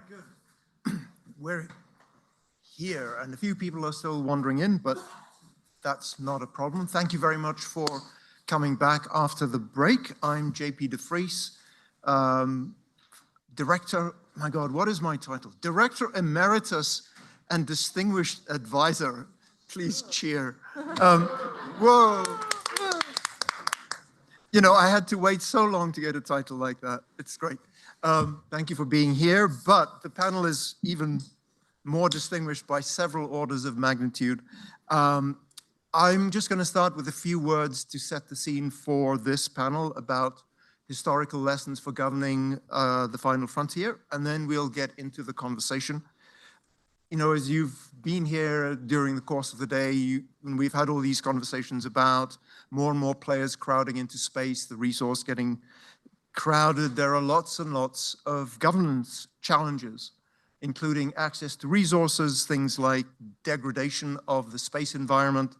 good. We're here, and a few people are still wandering in, but that's not a problem. Thank you very much for coming back after the break. I'm JP de Vries, Director, my God, what is my title? Director Emeritus and Distinguished Advisor. Please cheer. Whoa. You know, I had to wait so long to get a title like that. It's great. Thank you for being here, but the panel is even more distinguished by several orders of magnitude. I'm just going to start with a few words to set the scene for this panel about historical lessons for governing the final frontier, and then we'll get into the conversation. You know, as you've been here during the course of the day, we've had all these conversations about more and more players crowding into space, the resource getting crowded. There are lots and lots of governance challenges, including access to resources, things like degradation of the space environment,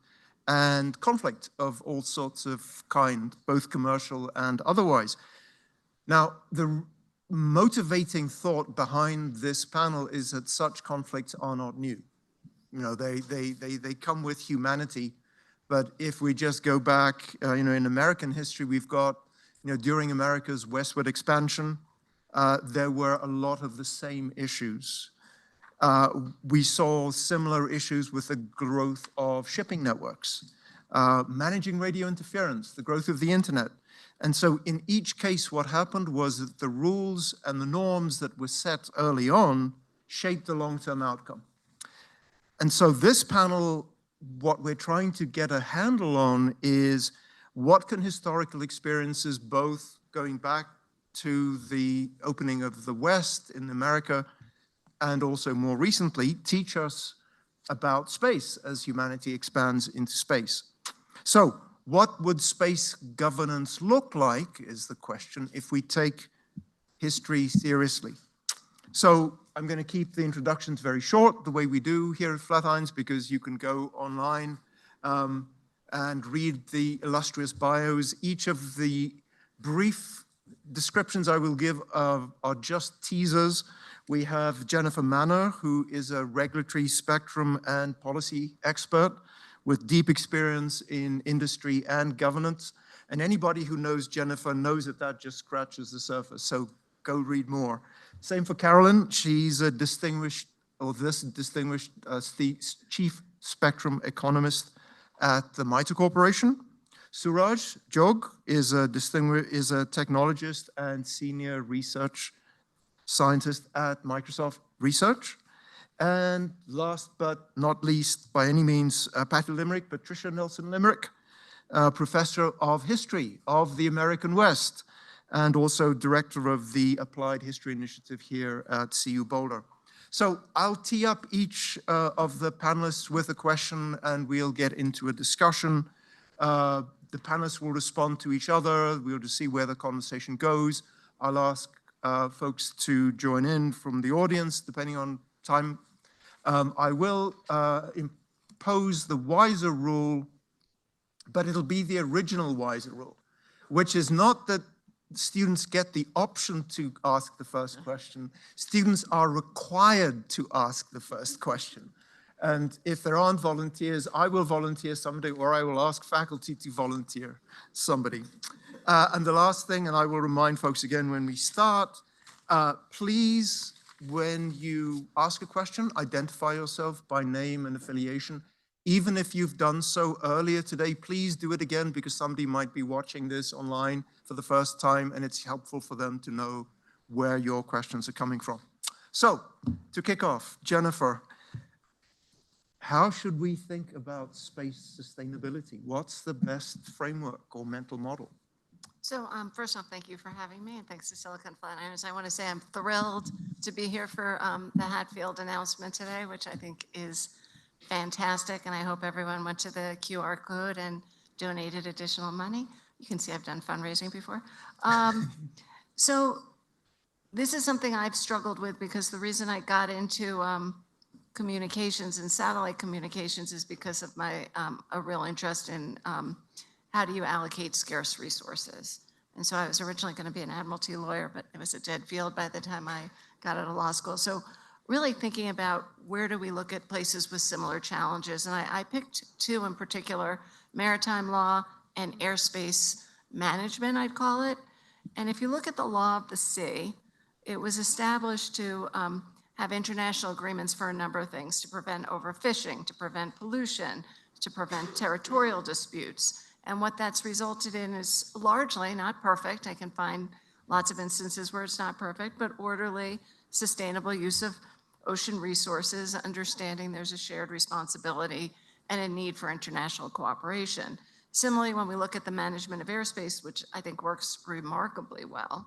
and conflict of all sorts of kind, both commercial and otherwise. Now, the motivating thought behind this panel is that such conflicts are not new. You know, they come with humanity, but if we just go back, you know, in American history, we've got, you know, during America's westward expansion, there were a lot of the same issues. We saw similar issues with the growth of shipping networks, managing radio interference, the growth of the internet. And so in each case, what happened was that the rules and the norms that were set early on shaped the long-term outcome. And so this panel, what we're trying to get a handle on is what can historical experiences, both going back to the opening of the West in America and also more recently, teach us about space as humanity expands into space. So what would space governance look like is the question if we take history seriously. So I'm going to keep the introductions very short, the way we do here at Flatirons, because you can go online and read the illustrious bios. Each of the brief descriptions I will give are just teasers. We have Jennifer Manner, who is a regulatory spectrum and policy expert with deep experience in industry and governance. And anybody who knows Jennifer knows that that just scratches the surface. So go read more. Same for Carolyn. She's a distinguished, or this distinguished chief spectrum economist at the MITRE Corporation. Suraj Jog is a technologist and senior research scientist at Microsoft Research. And last but not least, by any means, Patricia Nelson Limerick, professor of history of the American West, and also director of the Applied History Initiative here at CU Boulder. So I'll tee up each of the panelists with a question and we'll get into a discussion. The panelists will respond to each other. We'll just see where the conversation goes. I'll ask folks to join in from the audience, depending on time. I will impose the wiser rule, but it'll be the original wiser rule, which is not that students get the option to ask the first question. Students are required to ask the first question. And if there aren't volunteers, I will volunteer somebody, or I will ask faculty to volunteer somebody. And the last thing, and I will remind folks again when we start, please, when you ask a question, identify yourself by name and affiliation. Even if you've done so earlier today, please do it again because somebody might be watching this online for the first time and it's helpful for them to know where your questions are coming from. So, to kick off, Jennifer, how should we think about space sustainability? What's the best framework or mental model? So first off, thank you for having me, and thanks to Silicon Flatirons. I want to say I'm thrilled to be here for the Hatfield announcement today, which I think is fantastic, and I hope everyone went to the QR code and donated additional money. You can see I've done fundraising before. So this is something I've struggled with because the reason I got into communications and satellite communications is because of my a real interest in how do you allocate scarce resources. And so I was originally going to be an admiralty lawyer, but it was a dead field by the time I got out of law school. So really thinking about where do we look at places with similar challenges. And I picked two in particular, maritime law and airspace management, I'd call it. And if you look at the law of the sea, it was established to have international agreements for a number of things, to prevent overfishing, to prevent pollution, to prevent territorial disputes. And what that's resulted in is largely, not perfect, I can find lots of instances where it's not perfect, but orderly, sustainable use of ocean resources, understanding there's a shared responsibility and a need for international cooperation. Similarly, when we look at the management of airspace, which I think works remarkably well,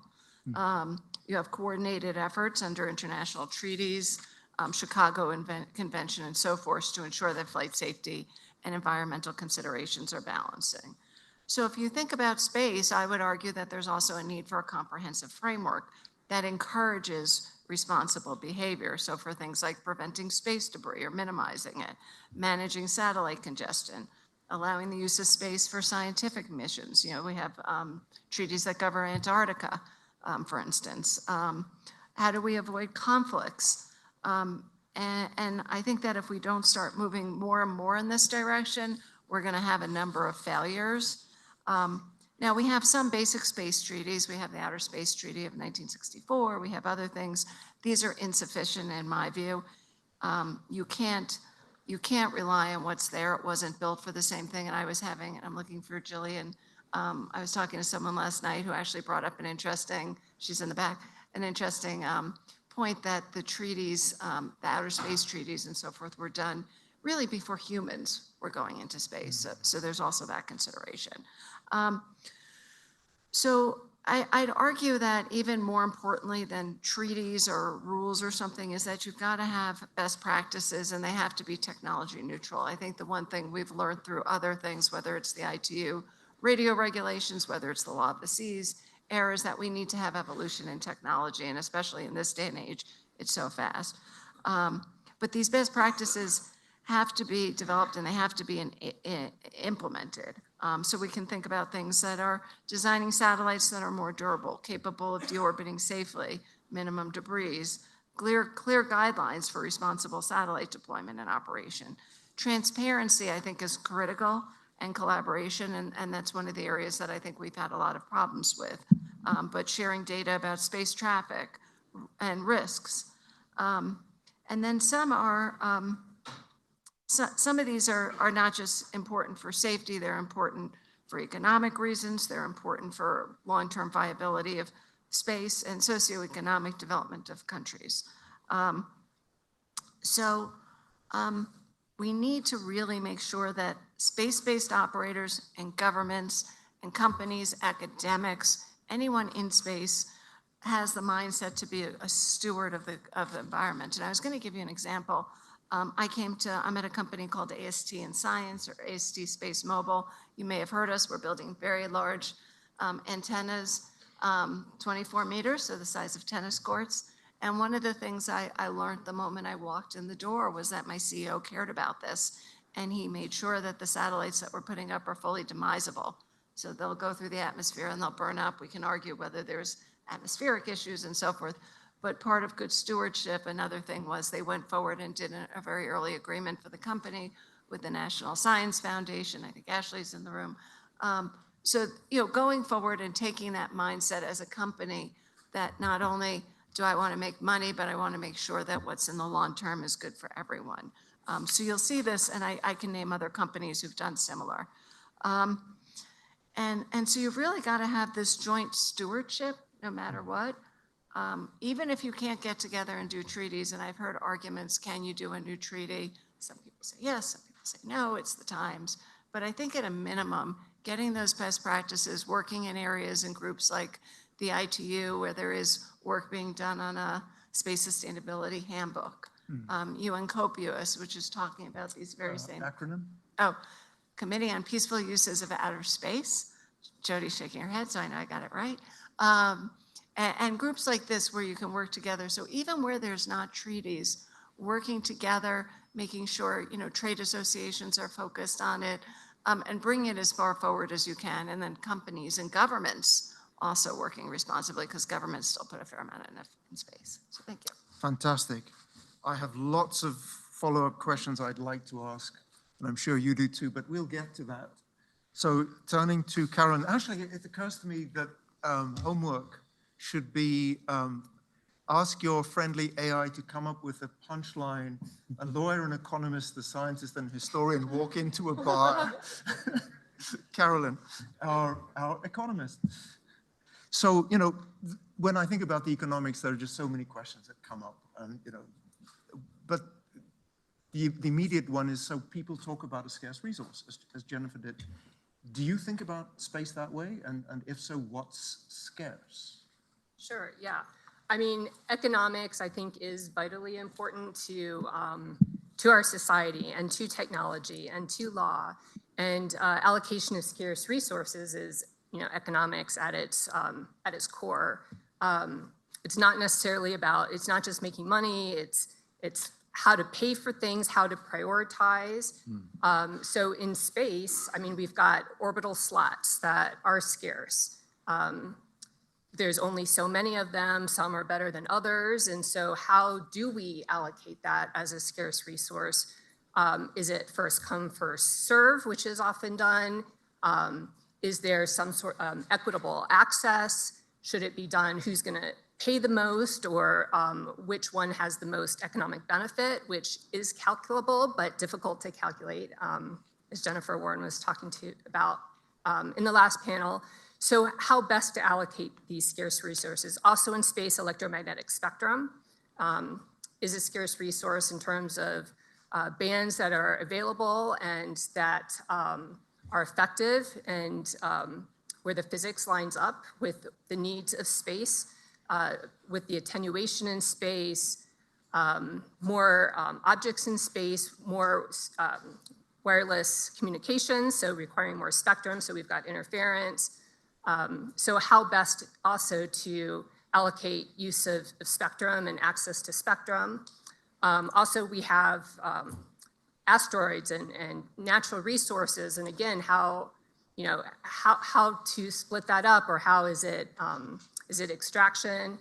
you have coordinated efforts under international treaties, Chicago Convention and so forth to ensure that flight safety and environmental considerations are balancing. So if you think about space, I would argue that there's also a need for a comprehensive framework that encourages responsible behavior. So for things like preventing space debris or minimizing it, managing satellite congestion, allowing the use of space for scientific missions. You know, we have treaties that cover Antarctica, for instance. How do we avoid conflicts? And I think that if we don't start moving more and more in this direction, we're going to have a number of failures. Now, we have some basic space treaties. We have the Outer Space Treaty of 1964. We have other things. These are insufficient in my view. You can't rely on what's there. It wasn't built for the same thing. And I was having, and I'm looking for Jillian, I was talking to someone last night who actually brought up an interesting, she's in the back, an interesting point that the treaties, the outer space treaties and so forth were done really before humans were going into space. So there's also that consideration. So I'd argue that even more importantly than treaties or rules or something is that you've got to have best practices and they have to be technology neutral. I think the one thing we've learned through other things, whether it's the ITU radio regulations, whether it's the law of the seas, is that we need to have evolution in technology, and especially in this day and age, it's so fast. But these best practices have to be developed and they have to be implemented. So we can think about things that are designing satellites that are more durable, capable of deorbiting safely, minimum debris, clear guidelines for responsible satellite deployment and operation. Transparency, I think, is critical, and collaboration, and that's one of the areas that I think we've had a lot of problems with. But sharing data about space traffic and risks. And then some are, some of these are not just important for safety, they're important for economic reasons, they're important for long-term viability of space and socioeconomic development of countries. We need to really make sure that space-based operators and governments and companies, academics, anyone in space has the mindset to be a steward of the environment. And I was going to give you an example. I'm at a company called AST in Science, or AST Space Mobile. You may have heard us. We're building very large antennas, 24 meters, so the size of tennis courts. And one of the things I learned the moment I walked in the door was that my CEO cared about this, and he made sure that the satellites that we're putting up are fully demisable. So they'll go through the atmosphere and they'll burn up. We can argue whether there's atmospheric issues and so forth, but part of good stewardship, another thing was they went forward and did a very early agreement for the company with the National Science Foundation. I think Ashley's in the room. So, going forward and taking that mindset as a company that not only do I want to make money, but I want to make sure that what's in the long term is good for everyone. So you'll see this, and I can name other companies who've done similar. And so you've really got to have this joint stewardship no matter what. Even if you can't get together and do treaties, and I've heard arguments, can you do a new treaty? Some people say yes, some people say no, it's the times. But I think at a minimum, getting those best practices, working in areas and groups like the ITU, where there is work being done on a space sustainability handbook. UN COPUOS, which is talking about these very same. Acronym? Oh, Committee on Peaceful Uses of Outer Space. Jody's shaking her head, so I know I got it right. And groups like this where you can work together. So even where there's not treaties, working together, making sure, trade associations are focused on it, and bring it as far forward as you can. And then companies and governments also working responsibly because governments still put a fair amount in space. So thank you. Fantastic. I have lots of follow-up questions I'd like to ask, and I'm sure you do too, but we'll get to that. So turning to Carolyn, actually, it occurs to me that homework should be ask your friendly AI to come up with a punchline. A lawyer, an economist, a scientist, and historian walk into a bar. Carolyn, our economist. So, you know, when I think about the economics, there are just so many questions that come up, and, you know, but the immediate one is, so people talk about a scarce resource, as Jennifer did. Do you think about space that way? And if so, what's scarce? Sure, yeah. I mean, economics, I think, is vitally important to our society and to technology and to law. And allocation of scarce resources is, you know, economics at its core. It's not necessarily about, it's not just making money, it's how to pay for things, how to prioritize. So in space, I mean, we've got orbital slots that are scarce. There's only so many of them, some are better than others, and so how do we allocate that as a scarce resource? Is it first come, first serve, which is often done? Is there some sort of equitable access? Should it be done, who's gonna pay the most, or which one has the most economic benefit, which is calculable but difficult to calculate, as Jennifer Warren was talking about in the last panel. So how best to allocate these scarce resources? Also in space, electromagnetic spectrum is a scarce resource in terms of bands that are available and that are effective, and where the physics lines up with the needs of space, with the attenuation in space, more objects in space, more wireless communications, so requiring more spectrum, so we've got interference. So how best also to allocate use of spectrum and access to spectrum. Also, we have asteroids and natural resources, and again, how, you know, how to split that up, or how is it extraction?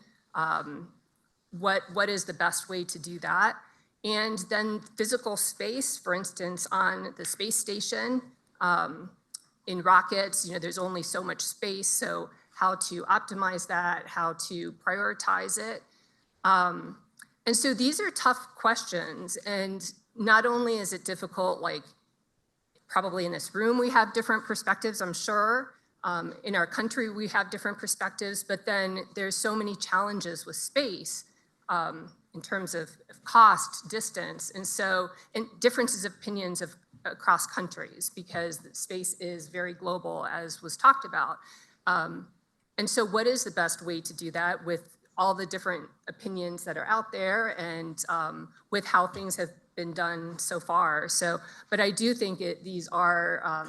What is the best way to do that? And then physical space, for instance, on the space station, in rockets, you know, there's only so much space, so how to optimize that, how to prioritize it. And so these are tough questions, and not only is it difficult, like probably in this room we have different perspectives, I'm sure. In our country we have different perspectives, but then there's so many challenges with space in terms of cost, distance, and differences of opinions across countries, because space is very global, as was talked about. And so what is the best way to do that with all the different opinions that are out there, and with how things have been done so far? So, but I do think these are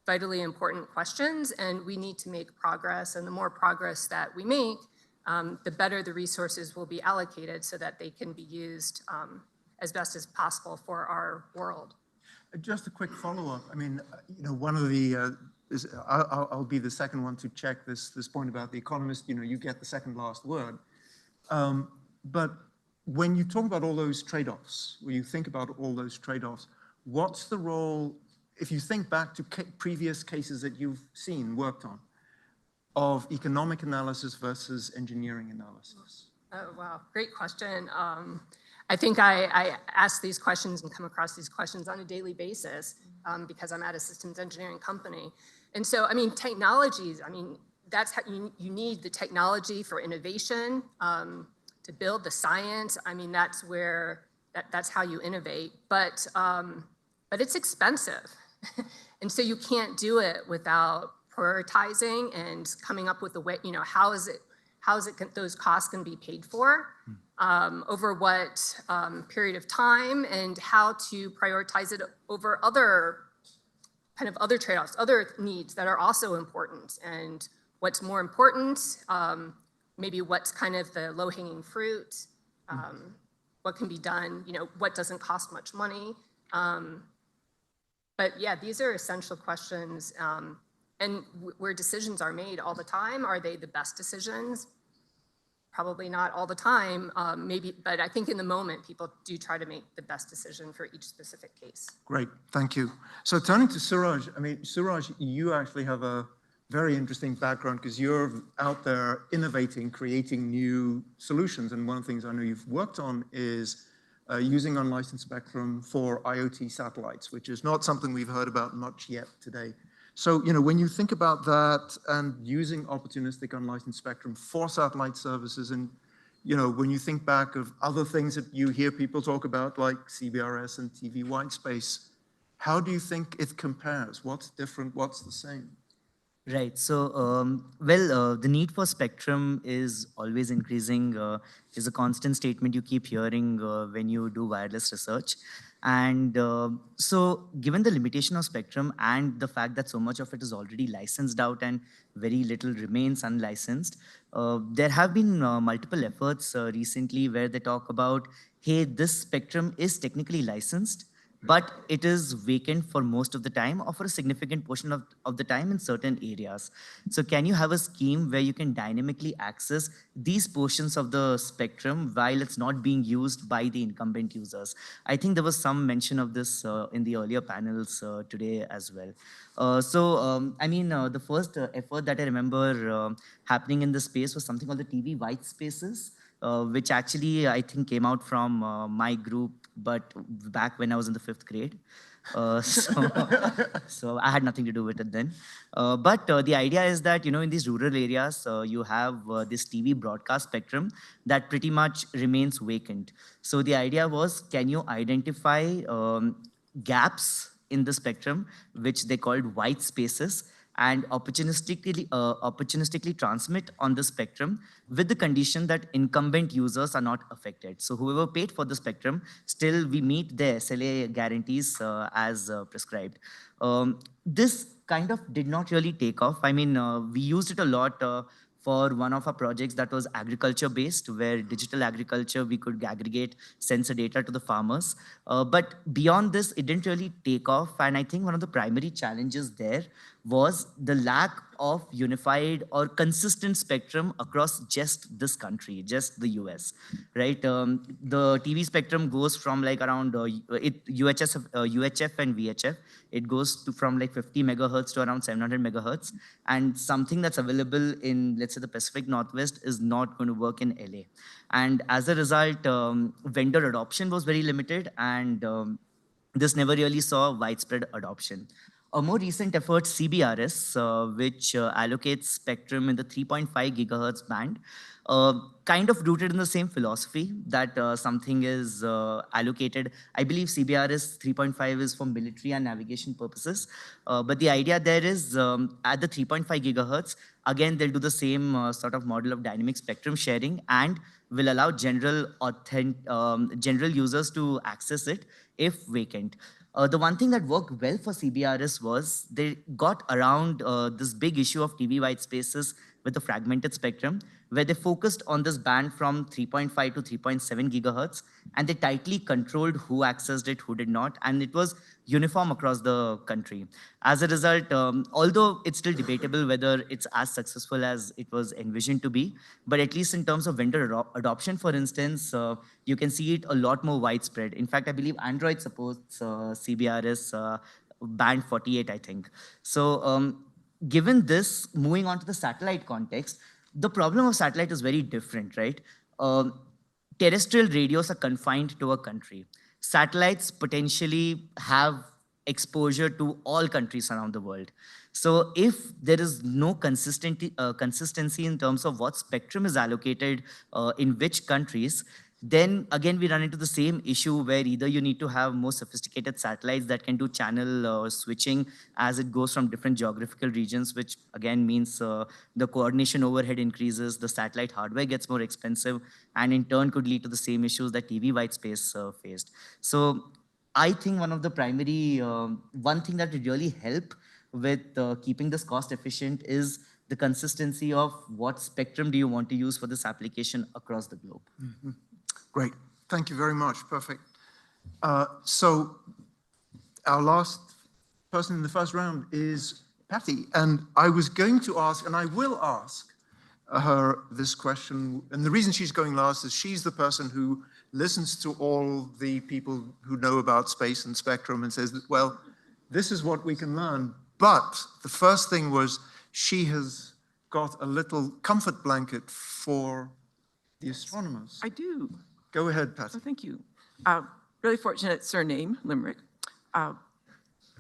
vitally important questions, and we need to make progress, and the more progress that we make, the better the resources will be allocated so that they can be used as best as possible for our world. Just a quick follow-up. I mean, you know, one of the, I'll be the second one to check this point about the Economist. You know, you get the second last word. But when you talk about all those trade-offs, when you think about all those trade-offs, what's the role, if you think back to previous cases that you've seen, worked on, of economic analysis versus engineering analysis? Oh, wow, great question. I think I ask these questions and come across these questions on a daily basis because I'm at a systems engineering company. And so, I mean, technologies, I mean, that's how you need the technology for innovation, to build the science. I mean, that's where, that's how you innovate, but it's expensive. And so you can't do it without prioritizing and coming up with a way, you know, how is it those costs can be paid for, over what period of time, and how to prioritize it over other trade-offs, other needs that are also important, and what's more important, maybe what's kind of the low-hanging fruit, what can be done, you know, what doesn't cost much money. But yeah, these are essential questions. and where decisions are made all the time, are they the best decisions? Probably not all the time, maybe, but I think in the moment, people do try to make the best decision for each specific case. Great, thank you. So turning to Suraj, I mean, Suraj, you actually have a very interesting background because you're out there innovating, creating new solutions. And one of the things I know you've worked on is using unlicensed spectrum for IoT satellites, which is not something we've heard about much yet today. So, when you think about that and using opportunistic unlicensed spectrum for satellite services, and, when you think back of other things that you hear people talk about, like CBRS and TV white space, how do you think it compares? What's different? What's the same? Right. So, the need for spectrum is always increasing, is a constant statement you keep hearing when you do wireless research. And so, given the limitation of spectrum and the fact that so much of it is already licensed out and very little remains unlicensed, there have been multiple efforts recently where they talk about, hey, this spectrum is technically licensed, but it is vacant for most of the time or for a significant portion of the time in certain areas. So can you have a scheme where you can dynamically access these portions of the spectrum while it's not being used by the incumbent users? I think there was some mention of this in the earlier panels today as well. The first effort that I remember happening in this space was something called the TV white spaces, which actually I think came out from my group, but back when I was in the 5th grade. So I had nothing to do with it then. But the idea is that, in these rural areas, you have this TV broadcast spectrum that pretty much remains vacant. So the idea was, can you identify gaps in the spectrum, which they called white spaces, and opportunistically transmit on the spectrum with the condition that incumbent users are not affected. So whoever paid for the spectrum, still we meet the SLA guarantees as prescribed. This kind of did not really take off. I mean, we used it a lot for one of our projects that was agriculture based, where digital agriculture, we could aggregate sensor data to the farmers. But beyond this, it didn't really take off. And I think one of the primary challenges there was the lack of unified or consistent spectrum across just this country, just the US, right? The TV spectrum goes from like around UHF and VHF. It goes from like 50 megahertz to around 700 megahertz. And something that's available in, let's say, the Pacific Northwest is not going to work in LA. And as a result, vendor adoption was very limited, and this never really saw widespread adoption. A more recent effort, CBRS, which allocates spectrum in the 3.5 gigahertz band, kind of rooted in the same philosophy that something is allocated. I believe CBRS 3.5 is for military and navigation purposes. But the idea there is at the 3.5 gigahertz, again, they'll do the same sort of model of dynamic spectrum sharing and will allow general users to access it if vacant. The one thing that worked well for CBRS was they got around this big issue of TV white spaces with the fragmented spectrum, where they focused on this band from 3.5 to 3.7 gigahertz, and they tightly controlled who accessed it, who did not, and it was uniform across the country. As a result, although it's still debatable whether it's as successful as it was envisioned to be, but at least in terms of vendor adoption, for instance, you can see it a lot more widespread. In fact, I believe Android supports CBRS band 48, I think. So given this, moving on to the satellite context, the problem of satellite is very different, right? Terrestrial radios are confined to a country. Satellites potentially have exposure to all countries around the world. So if there is no consistency in terms of what spectrum is allocated in which countries, then again, we run into the same issue where either you need to have more sophisticated satellites that can do channel switching as it goes from different geographical regions, which again means the coordination overhead increases, the satellite hardware gets more expensive, and in turn could lead to the same issues that TV white space faced. So I think one of the primary, one thing that would really help with keeping this cost efficient is the consistency of what spectrum do you want to use for this application across the globe. Mm-hmm. Great. Thank you very much. Perfect. So our last person in the first round is Patty, and I was going to ask, and I will ask her this question, and the reason she's going last is she's the person who listens to all the people who know about space and spectrum and says that, well, this is what we can learn. But the first thing was she has got a little comfort blanket for the astronomers. I do. Go ahead, Patty. Oh, thank you. Really fortunate surname, Limerick.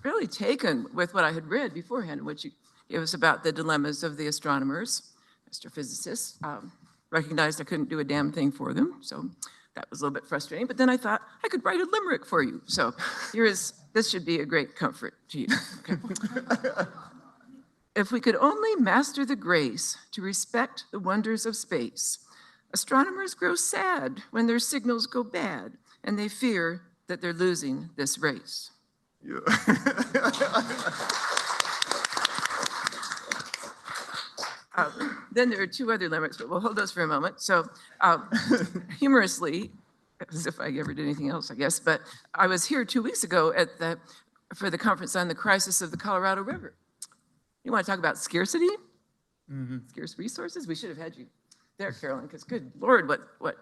Really taken with what I had read beforehand, which it was about the dilemmas of the astronomers, astrophysicists. Recognized I couldn't do a damn thing for them, so that was a little bit frustrating. But then I thought I could write a limerick for you. So this should be a great comfort to you. Okay. If we could only master the grace to respect the wonders of space, astronomers grow sad when their signals go bad, and they fear that they're losing this race. Yeah. Then there are two other limericks, but we'll hold those for a moment. So humorously, as if I ever did anything else, I guess, but I was here 2 weeks ago for the conference on the crisis of the Colorado River. You want to talk about scarcity? Scarce resources? We should have had you there, Carolyn, because good Lord, what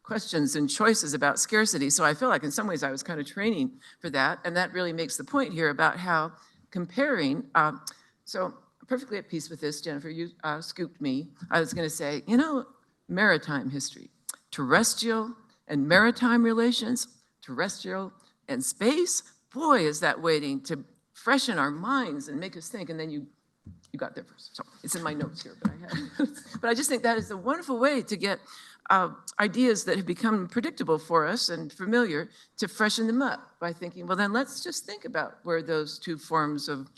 questions and choices about scarcity. So I feel like in some ways I was kind of training for that. And that really makes the point here about how comparing, so I'm perfectly at peace with this, Jennifer, you scooped me. I was going to say, maritime history, terrestrial and maritime relations, terrestrial and space. Boy, is that waiting to freshen our minds and make us think. And then you got there first. So it's in my notes here, but I just think that is a wonderful way to get ideas that have become predictable for us and familiar to freshen them up by thinking, well, then let's just think about where those two forms of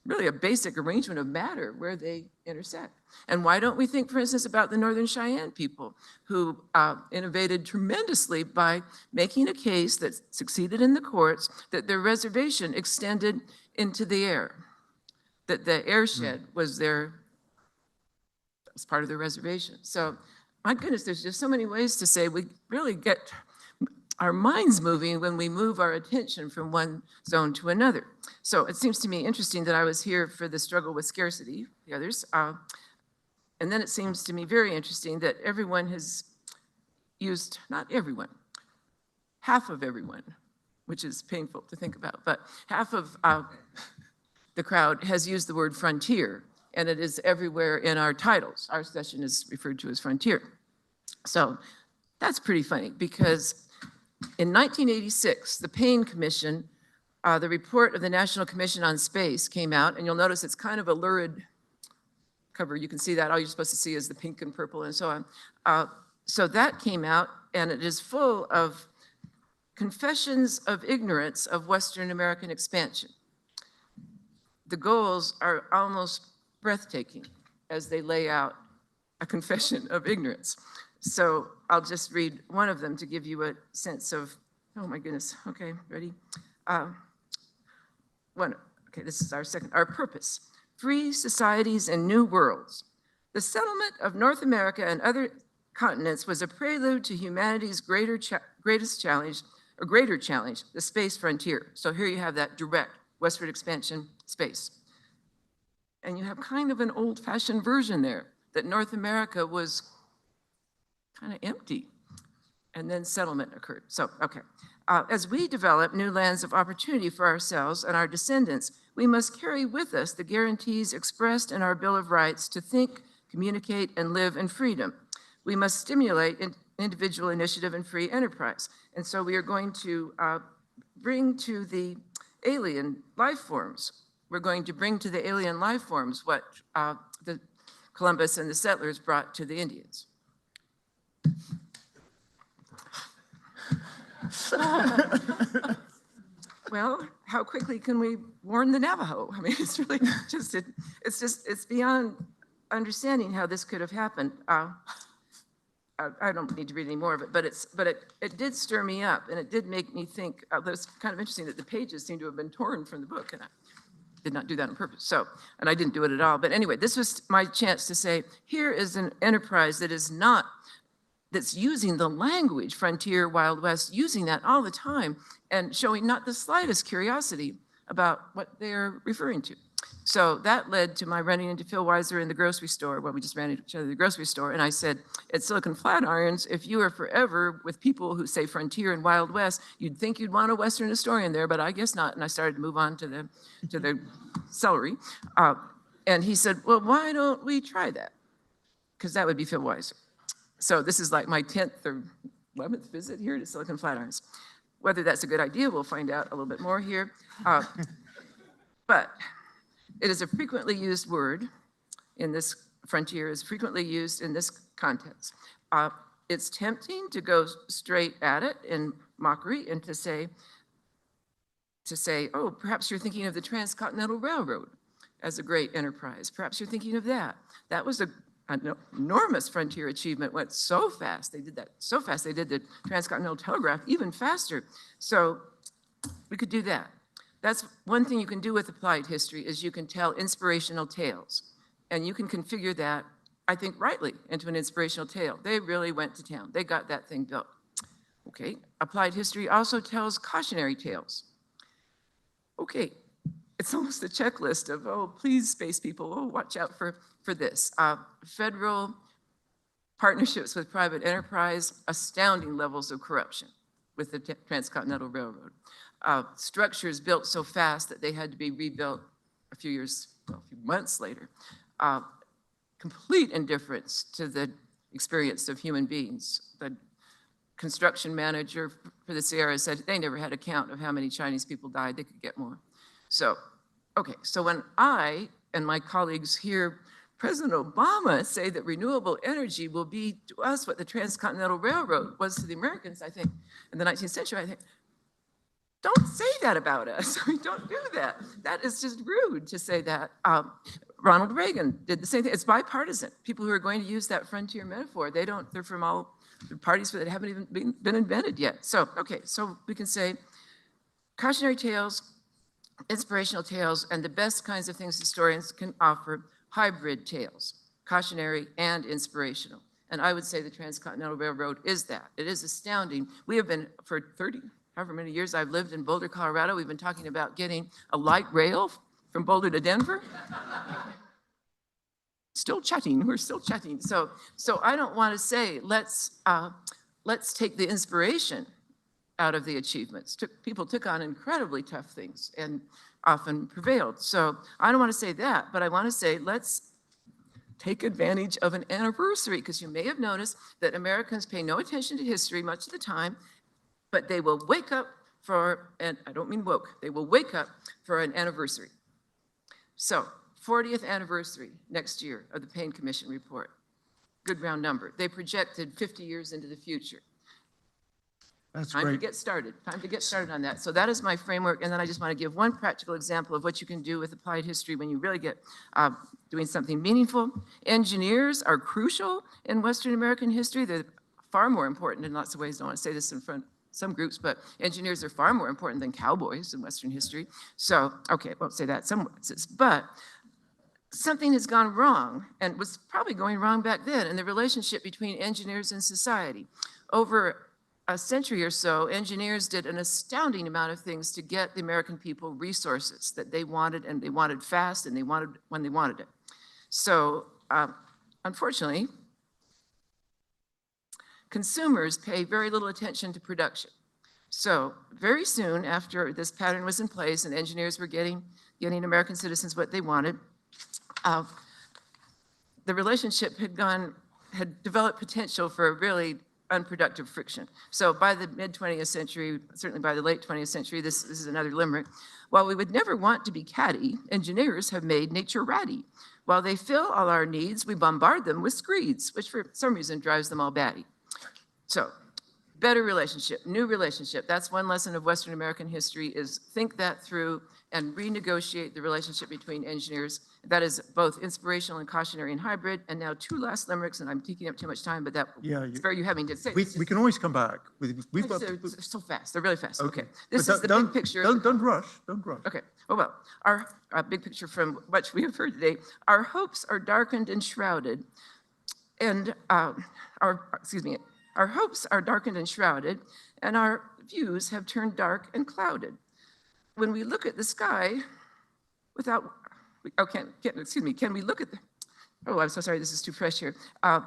really a basic arrangement of matter, where they intersect. And why don't we think, for instance, about the Northern Cheyenne people who innovated tremendously by making a case that succeeded in the courts that their reservation extended into the air, that the airshed was part of their reservation. So my goodness, there's just so many ways to say we really get our minds moving when we move our attention from one zone to another. So it seems to me interesting that I was here for the struggle with scarcity, the others. And then it seems to me very interesting that everyone has used, not everyone, half of everyone, which is painful to think about, but half of the crowd has used the word frontier, and it is everywhere in our titles. Our session is referred to as frontier. So that's pretty funny because in 1986, the Payne Commission, the report of the National Commission on Space came out, and you'll notice it's kind of a lurid cover. You can see that. All you're supposed to see is the pink and purple and so on. So that came out, and it is full of confessions of ignorance of Western American expansion. The goals are almost breathtaking as they lay out a confession of ignorance. So I'll just read one of them to give you a sense of, oh my goodness, okay, ready? Okay, this is our purpose. Free societies and new worlds. The settlement of North America and other continents was a prelude to humanity's greatest challenge, or greater challenge, the space frontier. So here you have that direct westward expansion space. And you have kind of an old-fashioned version there, that North America was kind of empty, and then settlement occurred. So, okay. As we develop new lands of opportunity for ourselves and our descendants, we must carry with us the guarantees expressed in our Bill of Rights to think, communicate, and live in freedom. We must stimulate individual initiative and free enterprise. And so we are going to bring to the alien life forms. We're going to bring to the alien life forms what the Columbus and the settlers brought to the Indians. Well, how quickly can we warn the Navajo? I mean, it's really just, it's beyond understanding how this could have happened. I don't need to read any more of it, but it did stir me up, and it did make me think. It was kind of interesting that the pages seem to have been torn from the book, and I did not do that on purpose. So, and I didn't do it at all. But anyway, this was my chance to say, here is an enterprise that is not, that's using the language, frontier, Wild West, using that all the time, and showing not the slightest curiosity about what they're referring to. So that led to my running into Phil Weiser in the grocery store. Well, we just ran into each other at the grocery store. And I said, at Silicon Flatirons, if you are forever with people who say frontier and Wild West, you'd think you'd want a Western historian there, but I guess not. And I started to move on to the celery. And he said, well, why don't we try that? Because that would be Phil Weiser. So this is like my 10th or 11th visit here to Silicon Flatirons. Whether that's a good idea, we'll find out a little bit more here. But it is a frequently used word in this frontier, is frequently used in this context. It's tempting to go straight at it in mockery and to say, oh, perhaps you're thinking of the Transcontinental Railroad as a great enterprise. Perhaps you're thinking of that. That was an enormous frontier achievement, went so fast. They did that so fast. They did the Transcontinental Telegraph even faster. So we could do that. That's one thing you can do with applied history is you can tell inspirational tales. And you can configure that, I think, rightly into an inspirational tale. They really went to town. They got that thing built. Okay, applied history also tells cautionary tales. Okay, it's almost a checklist of, oh, please, space people, oh, watch out for this. Federal partnerships with private enterprise, astounding levels of corruption with the Transcontinental Railroad. Structures built so fast that they had to be rebuilt a few months later. Complete indifference to the experience of human beings. The construction manager for the Sierra said they never had a count of how many Chinese people died. They could get more. So, okay, so when I and my colleagues hear President Obama say that renewable energy will be to us what the Transcontinental Railroad was to the Americans, I think, in the 19th century, I think, don't say that about us. I mean, don't do that. That is just rude to say that. Ronald Reagan did the same thing. It's bipartisan. People who are going to use that frontier metaphor, they're from all the parties that haven't even been invented yet. So, okay, so we can say cautionary tales, inspirational tales, and the best kinds of things historians can offer, hybrid tales, cautionary and inspirational. And I would say the Transcontinental Railroad is that. It is astounding. We have been, for 30, however many years I've lived in Boulder, Colorado, we've been talking about getting a light rail from Boulder to Denver. Still chatting, we're still chatting. So I don't want to say, let's take the inspiration out of the achievements. People took on incredibly tough things and often prevailed. So I don't want to say that, but I want to say, let's take advantage of an anniversary, because you may have noticed that Americans pay no attention to history much of the time, but they will wake up for, and I don't mean woke, they will wake up for an anniversary. So 40th anniversary next year of the Payne Commission report. Good round number. They projected 50 years into the future. That's Time great. to get started. Time to get started on that. So that is my framework. And then I just want to give one practical example of what you can do with applied history when you really get doing something meaningful. Engineers are crucial in Western American history. They're far more important in lots of ways. I don't want to say this in front of some groups, but engineers are far more important than cowboys in Western history. So, okay, I won't say that, but something has gone wrong and was probably going wrong back then in the relationship between engineers and society. Over a century or so, engineers did an astounding amount of things to get the American people resources that they wanted, and they wanted fast, and they wanted when they wanted it. So, unfortunately, consumers pay very little attention to production. So very soon after this pattern was in place and engineers were getting American citizens what they wanted, the relationship had developed potential for a really unproductive friction. So by the mid-20th century, certainly by the late 20th century, this is another limerick. While we would never want to be catty, engineers have made nature ratty. While they fill all our needs, we bombard them with screeds, which for some reason drives them all batty. So better relationship, new relationship. That's one lesson of Western American history, is think that through and renegotiate the relationship between engineers. That is both inspirational and cautionary and hybrid. And now two last limericks, and I'm taking up too much time, but spare you having to say. We can always come back. We've got They're so fast, they're really fast. Okay. This But is the don't- big picture. Don't rush, don't rush. Okay, oh well, our big picture from what we have heard today, our hopes are darkened and shrouded, and our hopes are darkened and shrouded, and our views have turned dark and clouded. When we look at the sky without excuse me, can we look at the, oh, I'm so sorry, this is too fresh here.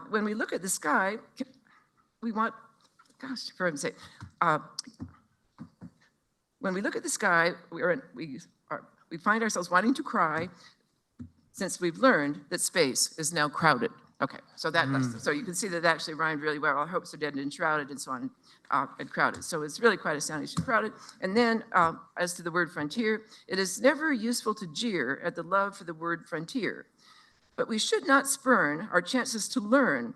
When we look at the sky, we want, gosh, for heaven's sake, when we look at the sky, we find ourselves wanting to cry since we've learned that space is now crowded. Okay, so so you can see that actually rhymed really well. Our hopes are dead and enshrouded and so on, and crowded. So it's really quite astonishing, crowded. And then as to the word frontier, it is never useful to jeer at the love for the word frontier, but we should not spurn our chances to learn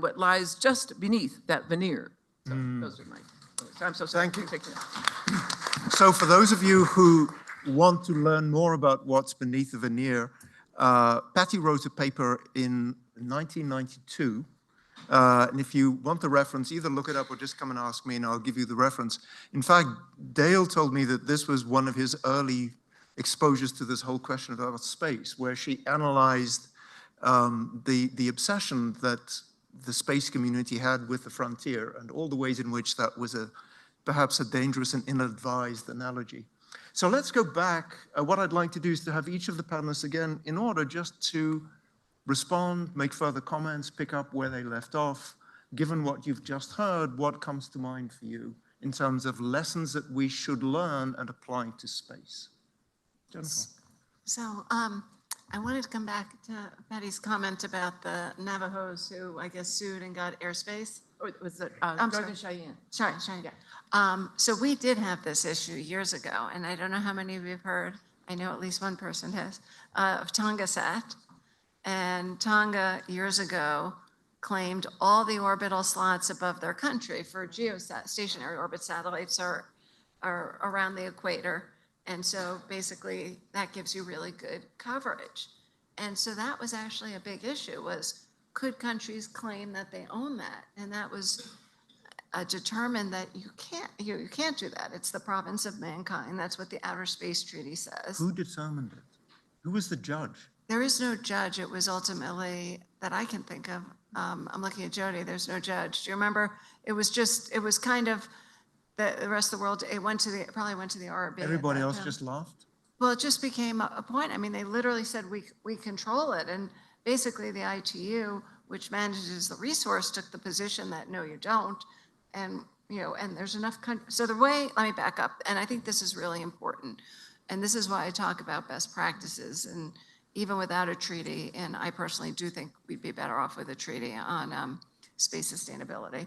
what lies just beneath that veneer. So those are my, so I'm so sorry. Thank you. for taking that. So for those of you who want to learn more about what's beneath the veneer, Patty wrote a paper in 1992. And if you want the reference, either look it up or just come and ask me and I'll give you the reference. In fact, Dale told me that this was one of his early exposures to this whole question about space, where she analyzed the obsession that the space community had with the frontier and all the ways in which that was perhaps a dangerous and ill-advised analogy. So let's go back. What I'd like to do is to have each of the panelists again in order just to respond, make further comments, pick up where they left off. Given what you've just heard, what comes to mind for you in terms of lessons that we should learn and apply to space? Jennifer. So I wanted to come back to Patty's comment about the Navajos who I guess sued and got airspace. Or was it I'm Northern sorry. Cheyenne? Sorry. So we did have this issue years ago, and I don't know how many of you have heard, I know at least one person has, of Tongasat. And Tonga years ago claimed all the orbital slots above their country for stationary orbit satellites are around the equator. And so basically that gives you really good coverage. And so that was actually a big issue, was could countries claim that they own that? And that was determined that you can't do that. It's the province of mankind. That's what the Outer Space Treaty says. Who determined it? Who was the judge? There is no judge. It was ultimately, that I can think of, I'm looking at Jody, there's no judge. Do you remember? It was kind of, the rest of the world, it probably went to the RRB. Everybody else just laughed? Well, it just became a point. I mean, they literally said, we control it. And basically the ITU, which manages the resource, took the position that, no, you don't. And, and there's enough, so the way, let me back up. And I think this is really important. And this is why I talk about best practices. And even without a treaty, and I personally do think we'd be better off with a treaty on space sustainability,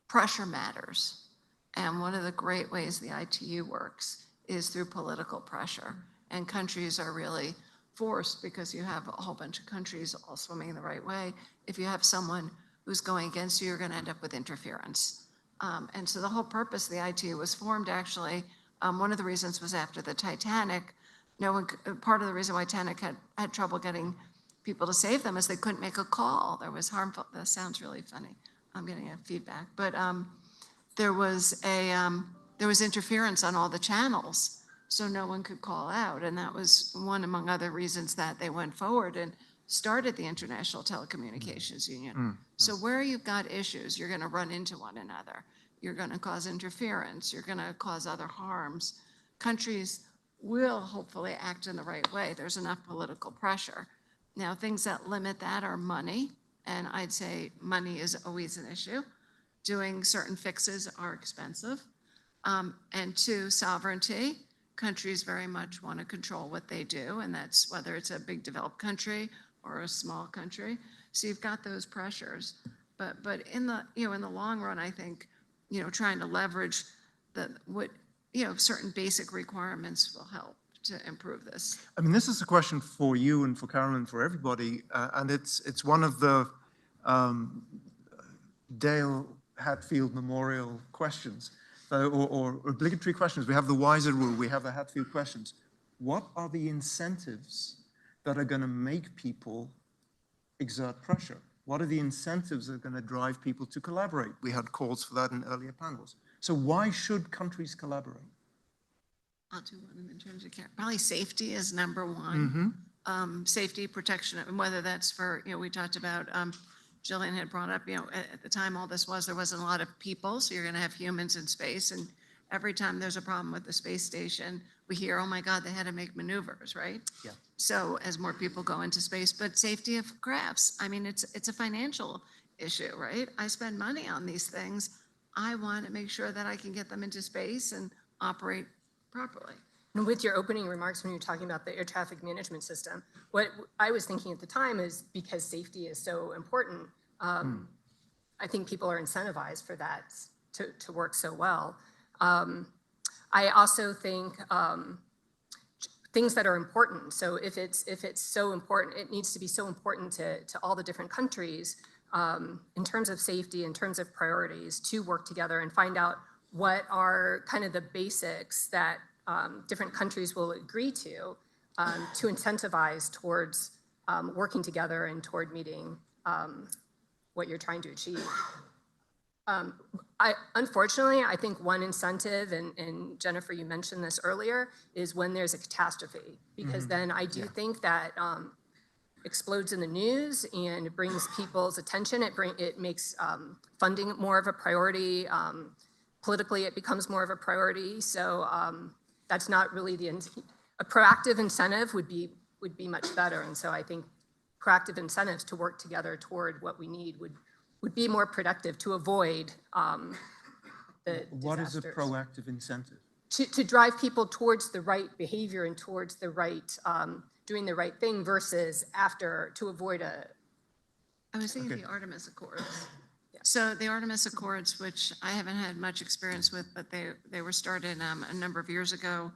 pressure matters. And one of the great ways the ITU works is through political pressure. And countries are really forced, because you have a whole bunch of countries all swimming the right way. If you have someone who's going against you, you're going to end up with interference. And so the whole purpose of the ITU was formed, actually, one of the reasons was after the Titanic. Part of the reason why Titanic had trouble getting people to save them is they couldn't make a call. There was harmful, that sounds really funny. I'm getting a feedback. But there was interference on all the channels, so no one could call out. And that was one among other reasons that they went forward and started the International Telecommunications Union. So where you've got issues, you're going to run into one another. You're going to cause interference. You're going to cause other harms. Countries will hopefully act in the right way. There's enough political pressure. Now, things that limit that are money, and I'd say money is always an issue. Doing certain fixes are expensive. And two, sovereignty. Countries very much want to control what they do, and that's whether it's a big developed country or a small country. So you've got those pressures. But in the in the long run, I think trying to leverage certain basic requirements will help to improve this. I mean, this is a question for you and for Carolyn, for everybody, and it's one of the Dale Hatfield Memorial questions, or obligatory questions. We have the Weiser rule, we have the Hatfield questions. What are the incentives that are going to make people exert pressure? What are the incentives that are going to drive people to collaborate? We had calls for that in earlier panels. So why should countries collaborate? I'll do one in terms of care. Probably safety is number one. Safety, protection, and whether that's for, we talked about, Jillian had brought up, at the time all this was, there wasn't a lot of people, so you're going to have humans in space, and every time there's a problem with the space station, we hear, oh my God, they had to make maneuvers, right? Yeah. So as more people go into space, but safety of crafts, I mean, it's a financial issue, right? I spend money on these things. I want to make sure that I can get them into space and operate properly. And with your opening remarks when you're talking about the air traffic management system, what I was thinking at the time is because safety is so important, I think people are incentivized for that to work so well. I also think things that are important. So if it's so important, it needs to be so important to all the different countries in terms of safety, in terms of priorities, to work together and find out what are kind of the basics that different countries will agree to incentivize towards working together and toward meeting what you're trying to achieve. Unfortunately, I think one incentive, and Jennifer, you mentioned this earlier, is when there's a catastrophe, because then I do think that explodes in the news and it brings people's attention. It makes funding more of a priority. Politically, it becomes more of a priority. So that's not really a proactive incentive would be much better. And so I think proactive incentives to work together toward what we need would be more productive to avoid the What is a disasters. proactive incentive? To drive people towards the right behavior and towards the right, doing the right thing versus to avoid I was thinking Okay. the Artemis Accords. So the Artemis Accords, which I haven't had much experience with, but they were started a number of years ago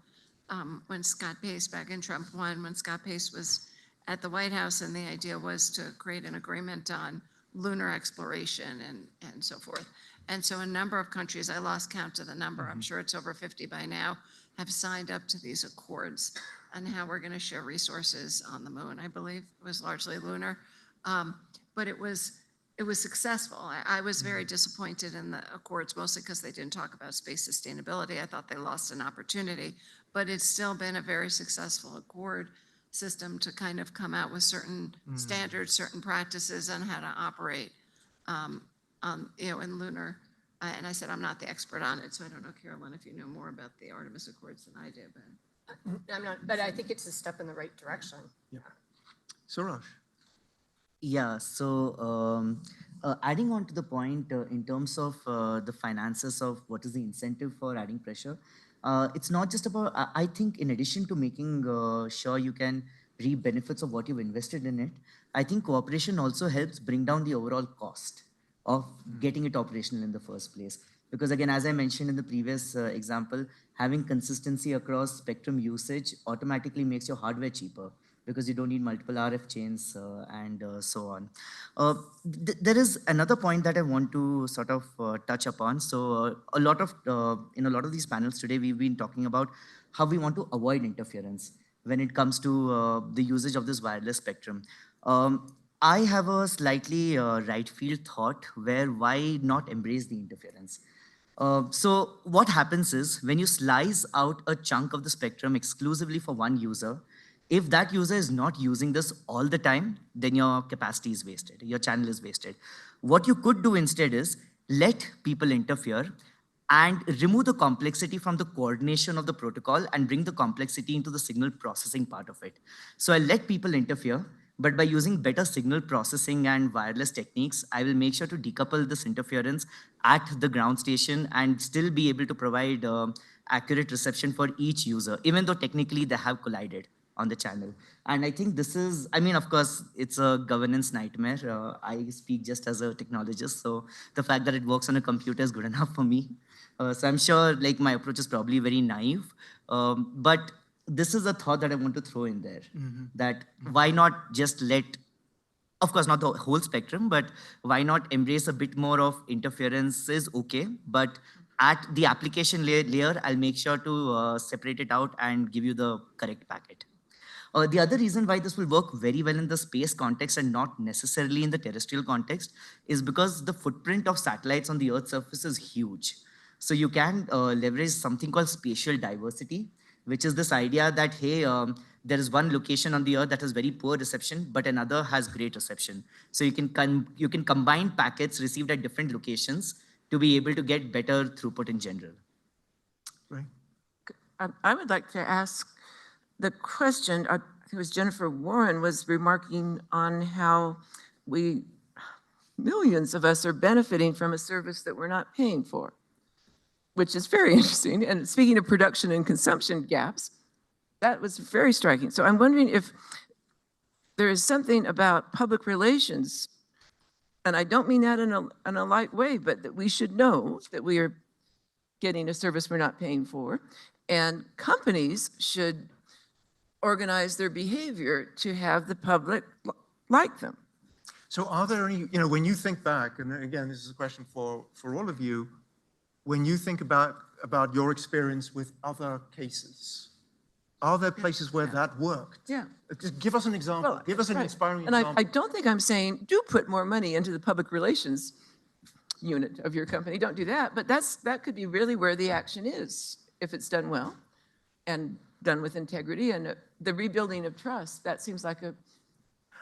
when Scott Pace, back in Trump 1, when Scott Pace was at the White House, and the idea was to create an agreement on lunar exploration and so forth. And so a number of countries, I lost count to the number, I'm sure it's over 50 by now, have signed up to these accords on how we're going to share resources on the moon. I believe it was largely lunar, but it was successful. I was very disappointed in the accords, mostly because they didn't talk about space sustainability. I thought they lost an opportunity, but it's still been a very successful accord system to kind of come out with certain standards, certain practices on how to operate in lunar. And I said, I'm not the expert on it, so I don't know, Carolyn, if you know more about the Artemis Accords than I do, but. I'm not, but I think it's a step in the right direction. Yeah. Suraj. Yeah, so adding on to the point in terms of the finances of what is the incentive for adding pressure, it's not just about, I think in addition to making sure you can reap benefits of what you've invested in it, I think cooperation also helps bring down the overall cost of getting it operational in the first place. Because again, as I mentioned in the previous example, having consistency across spectrum usage automatically makes your hardware cheaper, because you don't need multiple RF chains and so on. There is another point that I want to sort of touch upon. So a lot of in a lot of these panels today, we've been talking about how we want to avoid interference when it comes to the usage of this wireless spectrum. I have a slightly right field thought where why not embrace the interference? So what happens is when you slice out a chunk of the spectrum exclusively for one user, if that user is not using this all the time, then your capacity is wasted, your channel is wasted. What you could do instead is let people interfere and remove the complexity from the coordination of the protocol and bring the complexity into the signal processing part of it. So I'll let people interfere, but by using better signal processing and wireless techniques, I will make sure to decouple this interference at the ground station and still be able to provide accurate reception for each user, even though technically they have collided on the channel. And I think this is, I mean, of course, it's a governance nightmare. I speak just as a technologist, so the fact that it works on a computer is good enough for me. So I'm sure like my approach is probably very naive, but this is a thought that I want to throw in there, that why not just let, of course, not the whole spectrum, but why not embrace a bit more of interference is okay, but at the application layer, I'll make sure to separate it out and give you the correct packet. The other reason why this will work very well in the space context and not necessarily in the terrestrial context is because the footprint of satellites on the Earth's surface is huge. So you can leverage something called spatial diversity, which is this idea that, hey, there is one location on the Earth that has very poor reception, but another has great reception. So you can combine packets received at different locations to be able to get better throughput in general. I would like to ask the question, I think it was Jennifer Warren was remarking on how millions of us are benefiting from a service that we're not paying for, which is very interesting. And speaking of production and consumption gaps, that was very striking. So I'm wondering if there is something about public relations, and I don't mean that in a light way, but that we should know that we are getting a service we're not paying for, and companies should organize their behavior to have the public like them. So are there any, you know, when you think back, and again, this is a question for all of you, when you think about your experience with other cases, are there places where that worked? Yeah. Just give us an example. Well, Give us an right. inspiring And example. I don't think I'm saying do put more money into the public relations unit of your company. Don't do that. But that could be really where the action is if it's done well and done with integrity and the rebuilding of trust. That seems like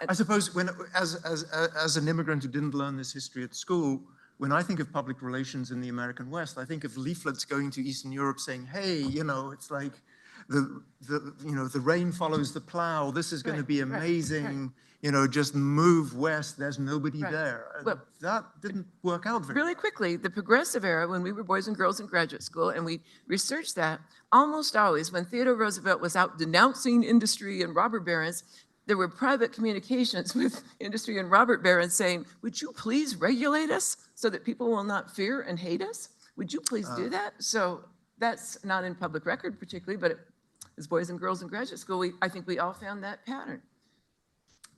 I suppose when, as an immigrant who didn't learn this history at school, when I think of public relations in the American West, I think of leaflets going to Eastern Europe saying, hey, you know, it's like the rain follows the plow. This is going to be amazing. You know, just move west. There's nobody there. Well, that didn't work out very really quickly, the progressive era, when we were boys and girls in graduate school, and we researched that, almost always when Theodore Roosevelt was out denouncing industry and robber barons, there were private communications with industry and robber barons saying, would you please regulate us so that people will not fear and hate us? Would you please do that? So that's not in public record particularly, but as boys and girls in graduate school, I think we all found that pattern.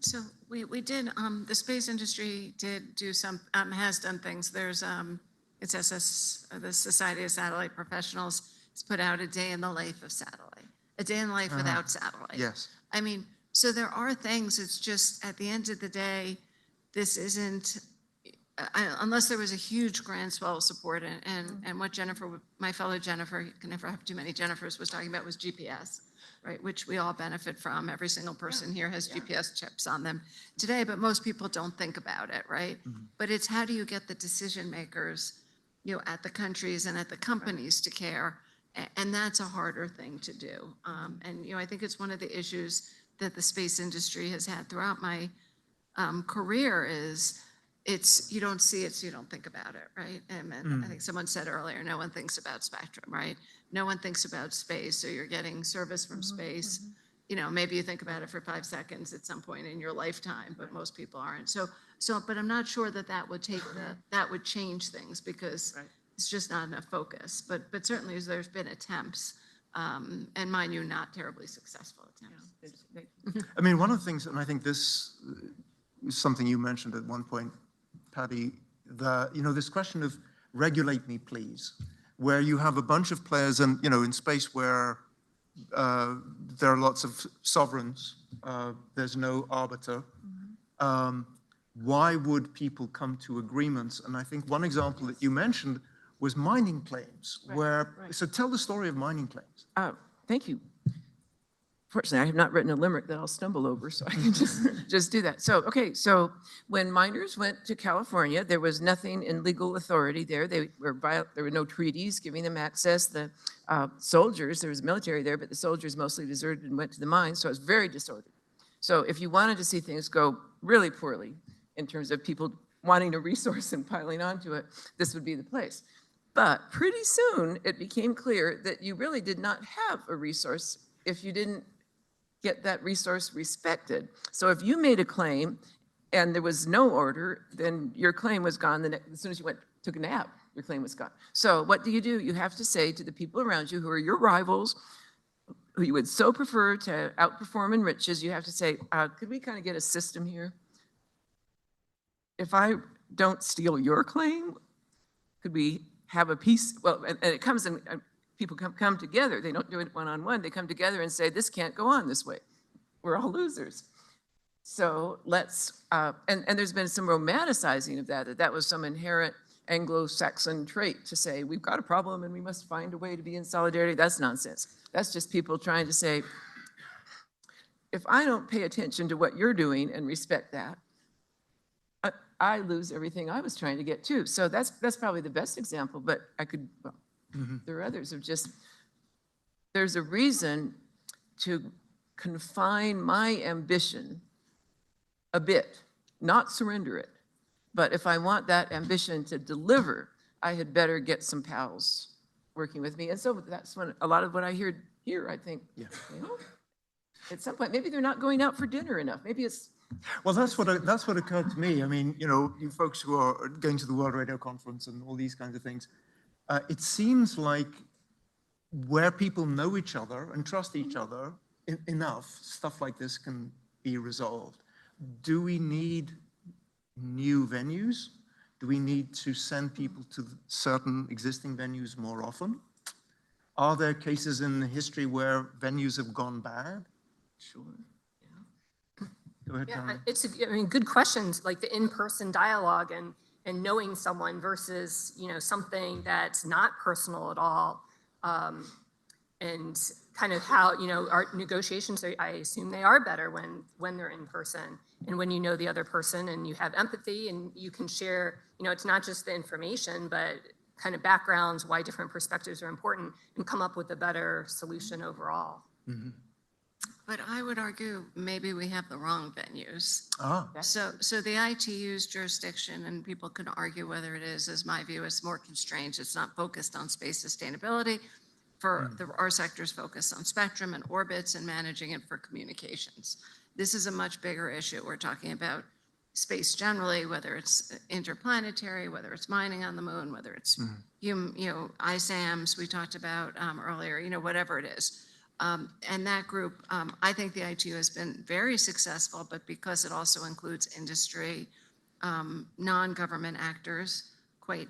So we did, the space industry did do some, has done things. There's, it's SS, the Society of Satellite Professionals has put out a day in the life of satellite, a day in the life without satellite. Yes. I mean, so there are things, it's just at the end of the day, this isn't, unless there was a huge groundswell of support and what Jennifer, my fellow Jennifer, you can never have too many Jennifers, was talking about was GPS, right? Which we all benefit from. Every single person here has GPS chips on them today, but most people don't think about it, right? But it's how do you get the decision makers, you know, at the countries and at the companies to care? And that's a harder thing to do. And, you know, I think it's one of the issues that the space industry has had throughout my career is you don't see it, so you don't think about it, right? And I think someone said earlier, no one thinks about spectrum, right? No one thinks about space, so you're getting service from space. You know, maybe you think about it for 5 seconds at some point in your lifetime, but most people aren't. So, but I'm not sure that would that would change things because it's just not enough focus. But certainly there's been attempts, and mind you, not terribly successful attempts. I mean, one of the things, and I think this is something you mentioned at one point, Patty, you know, this question of regulate me, please, where you have a bunch of players and, you know, in space where there are lots of sovereigns, there's no arbiter. Why would people come to agreements? And I think one example that you mentioned was mining claims, so tell the story of mining claims. Thank you. Fortunately, I have not written a limerick that I'll stumble over, so I can just do that. So, okay, so when miners went to California, there was nothing in legal authority there. There were no treaties giving them access. The soldiers, there was military there, but the soldiers mostly deserted and went to the mines, so it was very disordered. So if you wanted to see things go really poorly in terms of people wanting a resource and piling onto it, this would be the place. But pretty soon, it became clear that you really did not have a resource if you didn't get that resource respected. So if you made a claim and there was no order, then your claim was gone. As soon as you took a nap, your claim was gone. So what do? You have to say to the people around you who are your rivals, who you would so prefer to outperform in riches, you have to say, could we kind of get a system here? If I don't steal your claim, could we have a peace? Well, and it comes in, people come together. They don't do it one-on-one. They come together and say, this can't go on this way. We're all losers. So let's, and there's been some romanticizing of that was some inherent Anglo-Saxon trait to say, we've got a problem and we must find a way to be in solidarity. That's nonsense. That's just people trying to say, if I don't pay attention to what you're doing and respect that, I lose everything I was trying to get to. So that's probably the best example, but I could, well, there are others of just there's a reason to confine my ambition a bit, not surrender it. But if I want that ambition to deliver, I had better get some pals working with me. And so that's when a lot of what I hear here, I think, you know, at some point, maybe they're not going out for dinner enough. Maybe it's. Well, that's what occurred to me. I mean, you know, you folks who are going to the World Radio Conference and all these kinds of things, it seems like where people know each other and trust each other enough, stuff like this can be resolved. Do we need new venues? Do we need to send people to certain existing venues more often? Are there cases in history where venues have gone bad? Sure. Go ahead, Yeah, Carolyn. I mean, good questions, like the in-person dialogue and knowing someone versus, you know, something that's not personal at all. And kind of how, you know, our negotiations, I assume they are better when they're in person and when you know the other person and you have empathy and you can share, you know, it's not just the information, but kind of backgrounds, why different perspectives are important and come up with a better solution overall. Mm-hmm. But I would argue maybe we have the wrong venues. Ah, So the ITU's jurisdiction, and people can argue whether it is my view, it's more constrained. It's not focused on space sustainability. Our sector's focused on spectrum and orbits and managing it for communications. This is a much bigger issue. We're talking about space generally, whether it's interplanetary, whether it's mining on the moon, whether it's ISAMs we talked about earlier, you know, whatever it is. And that group, I think the ITU has been very successful, but because it also includes industry, non-government actors quite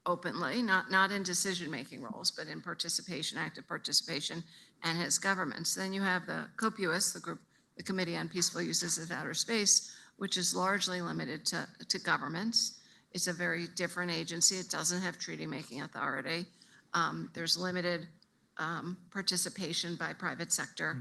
openly, not in decision-making roles, but in participation, active participation, and has governments. Then you have the COPUOS, the Committee on Peaceful Uses of Outer Space, which is largely limited to governments. It's a very different agency. It doesn't have treaty-making authority. There's limited participation by private sector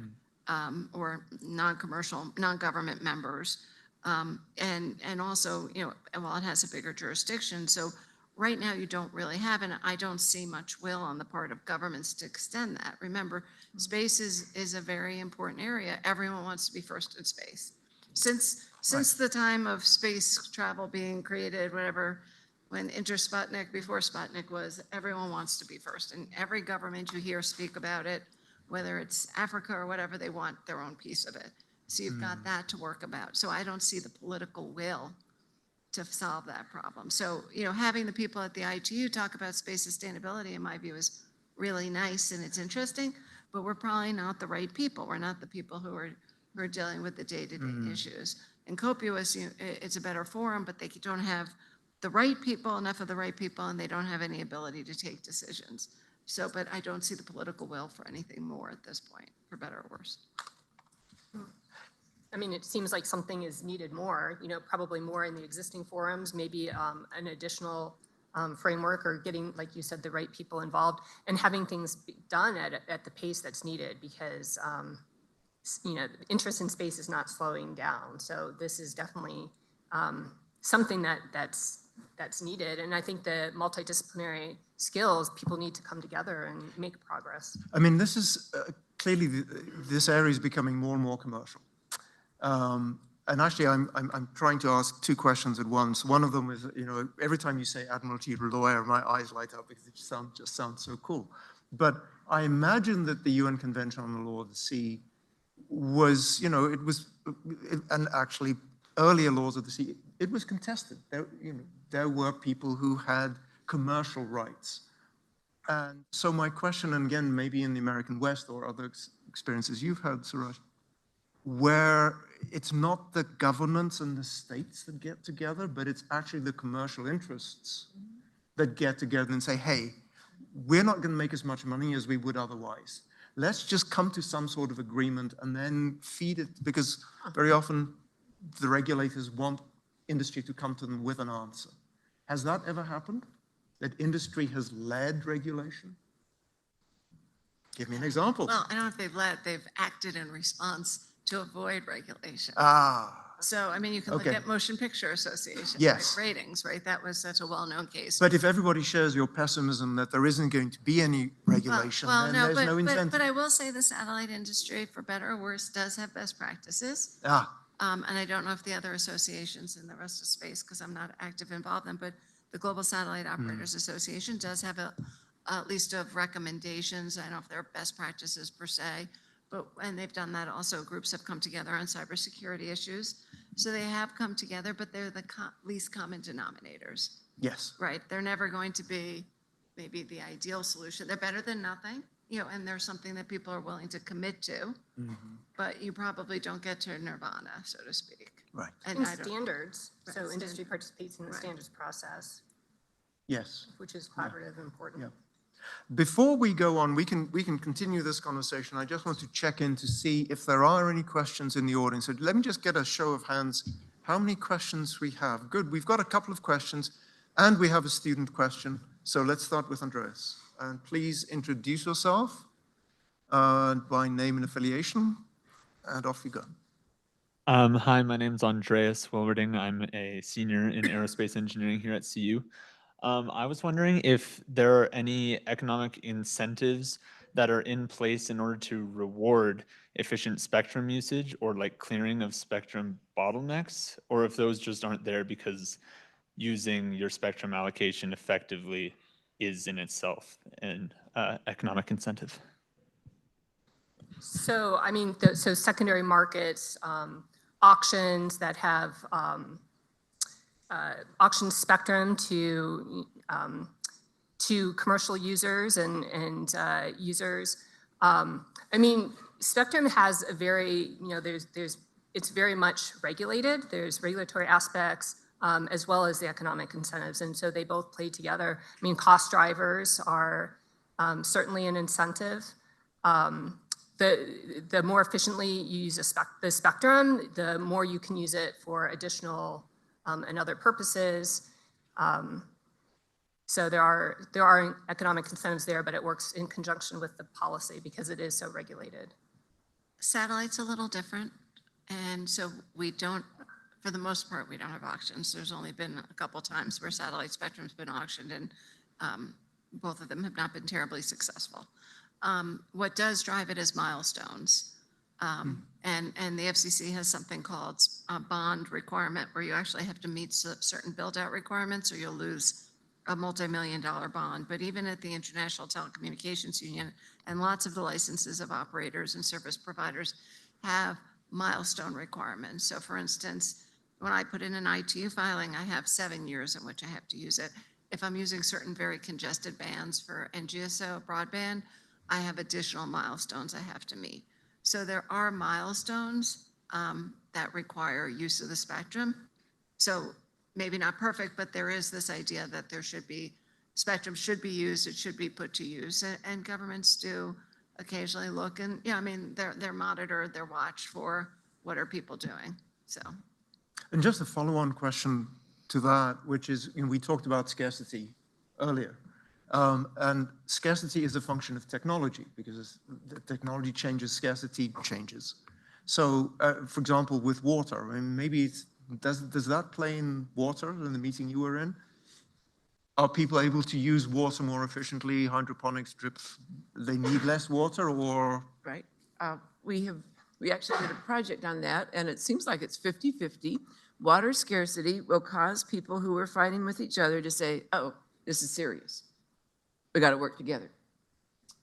or non-commercial, non-government members. And also, you know, while it has a bigger jurisdiction, so right now you don't really have, and I don't see much will on the part of governments to extend that. Remember, space is a very important area. Everyone wants to be first in space. Since the time of space travel being created, whatever, when Sputnik, before Sputnik was, everyone wants to be first. And every government you hear speak about it, whether it's Africa or whatever, they want their own piece of it. So you've got that to work about. So I don't see the political will to solve that problem. So, you know, having the people at the ITU talk about space sustainability, in my view, is really nice and it's interesting, but we're probably not the right people. We're not the people who are dealing with the day-to-day issues. And COPUOS, you know, it's a better forum, but they don't have the right people, enough of the right people, and they don't have any ability to take decisions. So, but I don't see the political will for anything more at this point, for better or worse. I mean, it seems like something is needed more, you know, probably more in the existing forums, maybe an additional framework or getting, like you said, the right people involved and having things be done at the pace that's needed because, you know, interest in space is not slowing down. So this is definitely something that's needed. And I think the multidisciplinary skills, people need to come together and make progress. I mean, this is clearly, this area is becoming more and more commercial. And actually, I'm trying to ask two questions at once. One of them is, you know, every time you say Admiralty lawyer, my eyes light up because it just sounds so cool. But I imagine that the UN Convention on the Law of the Sea was, you know, and actually earlier laws of the sea, it was contested. There were people who had commercial rights. And so my question, and again, maybe in the American West or other experiences you've had, Suraj, where it's not the governments and the states that get together, but it's actually the commercial interests that get together and say, hey, we're not going to make as much money as we would otherwise. Let's just come to some sort of agreement and then feed it, because very often the regulators want industry to come to them with an answer. Has that ever happened? That industry has led regulation? Give me an example. Well, I don't know if they've acted in response to avoid regulation. Ah. So, I mean, you can look Okay. at Motion Picture Association. right, Yes. Ratings, right? That was such a well-known case. But if everybody shares your pessimism that there isn't going to be any regulation, then there's no but incentive. I will say the satellite industry, for better or worse, does have best practices. Ah, And I don't know if the other associations in the rest of space, because I'm not active involved in them, but the Global Satellite Operators Association does have a list of recommendations. I don't know if they're best practices per se, but, and they've done that also. Groups have come together on cybersecurity issues. So they have come together, but they're the least common denominators, yes. right? They're never going to be maybe the ideal solution. They're better than nothing, you know, and they're something that people are willing to commit to. But you probably don't get to nirvana, so to speak. Right. And I don't- standards, Right, so industry participates in the Right. standards process, Yes. which is collaborative and important. Yeah. Before we go on, we can continue this conversation. I just want to check in to see if there are any questions in the audience. So let me just get a show of hands. How many questions we have? Good, we've got a couple of questions and we have a student question. So let's start with Andreas. And please introduce yourself by name and affiliation, and off you go. Hi, my name's Andreas Wilwerding. I'm a senior in aerospace engineering here at CU. I was wondering if there are any economic incentives that are in place in order to reward efficient spectrum usage or like clearing of spectrum bottlenecks, or if those just aren't there because using your spectrum allocation effectively is in itself an economic incentive. So, I mean, so secondary markets, auctions that have auction spectrum to commercial users and users. I mean, spectrum has a very, you know, it's very much regulated. There's regulatory aspects as well as the economic incentives, and so they both play together. I mean, cost drivers are certainly an incentive. The more efficiently you use the spectrum, the more you can use it for additional and other purposes. So there are economic incentives there, but it works in conjunction with the policy because it is so regulated. Satellite's a little different. And so we don't, for the most part, we don't have auctions. There's only been a couple times where satellite spectrum's been auctioned, and both of them have not been terribly successful. What does drive it is milestones. And the FCC has something called a bond requirement where you actually have to meet certain build-out requirements or you'll lose a multi-million-dollar bond. But even at the International Telecommunications Union and lots of the licenses of operators and service providers have milestone requirements. So for instance, when I put in an ITU filing, I have 7 years in which I have to use it. If I'm using certain very congested bands for NGSO broadband, I have additional milestones I have to meet. So there are milestones that require use of the spectrum. So maybe not perfect, but there is this idea that there should be, spectrum should be used, it should be put to use. And governments do occasionally look and, yeah, I mean, they're monitored, they're watched for what are people doing, so. And just a follow-on question to that, which is, you know, we talked about scarcity earlier. And scarcity is a function of technology because as the technology changes, scarcity changes. So, for example, with water, I mean, maybe it's, does that play in water in the meeting you were in? Are people able to use water more efficiently? Hydroponics, drips, they need less water, or? Right. We actually did a project on that, and it seems like it's 50-50. Water scarcity will cause people who are fighting with each other to say, oh, this is serious. We got to work together.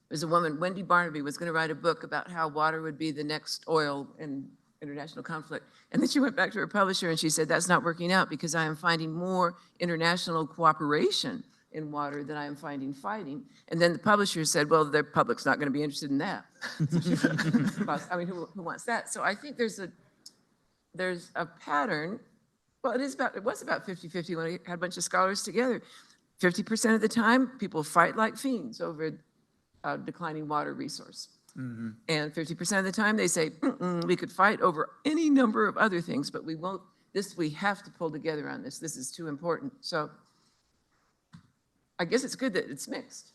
There's a woman, Wendy Barnaby, was going to write a book about how water would be the next oil in international conflict. And then she went back to her publisher and she said, that's not working out because I am finding more international cooperation in water than I am finding fighting. And then the publisher said, well, the public's not going to be interested in that. I mean, who wants that? So I think there's a pattern. Well, it was about 50-50 when I had a bunch of scholars together. 50% of the time, people fight like fiends over a declining water resource. Mm-hmm. And 50% of the time, they say, we could fight over any number of other things, but we won't, we have to pull together on this. This is too important. So I guess it's good that it's mixed.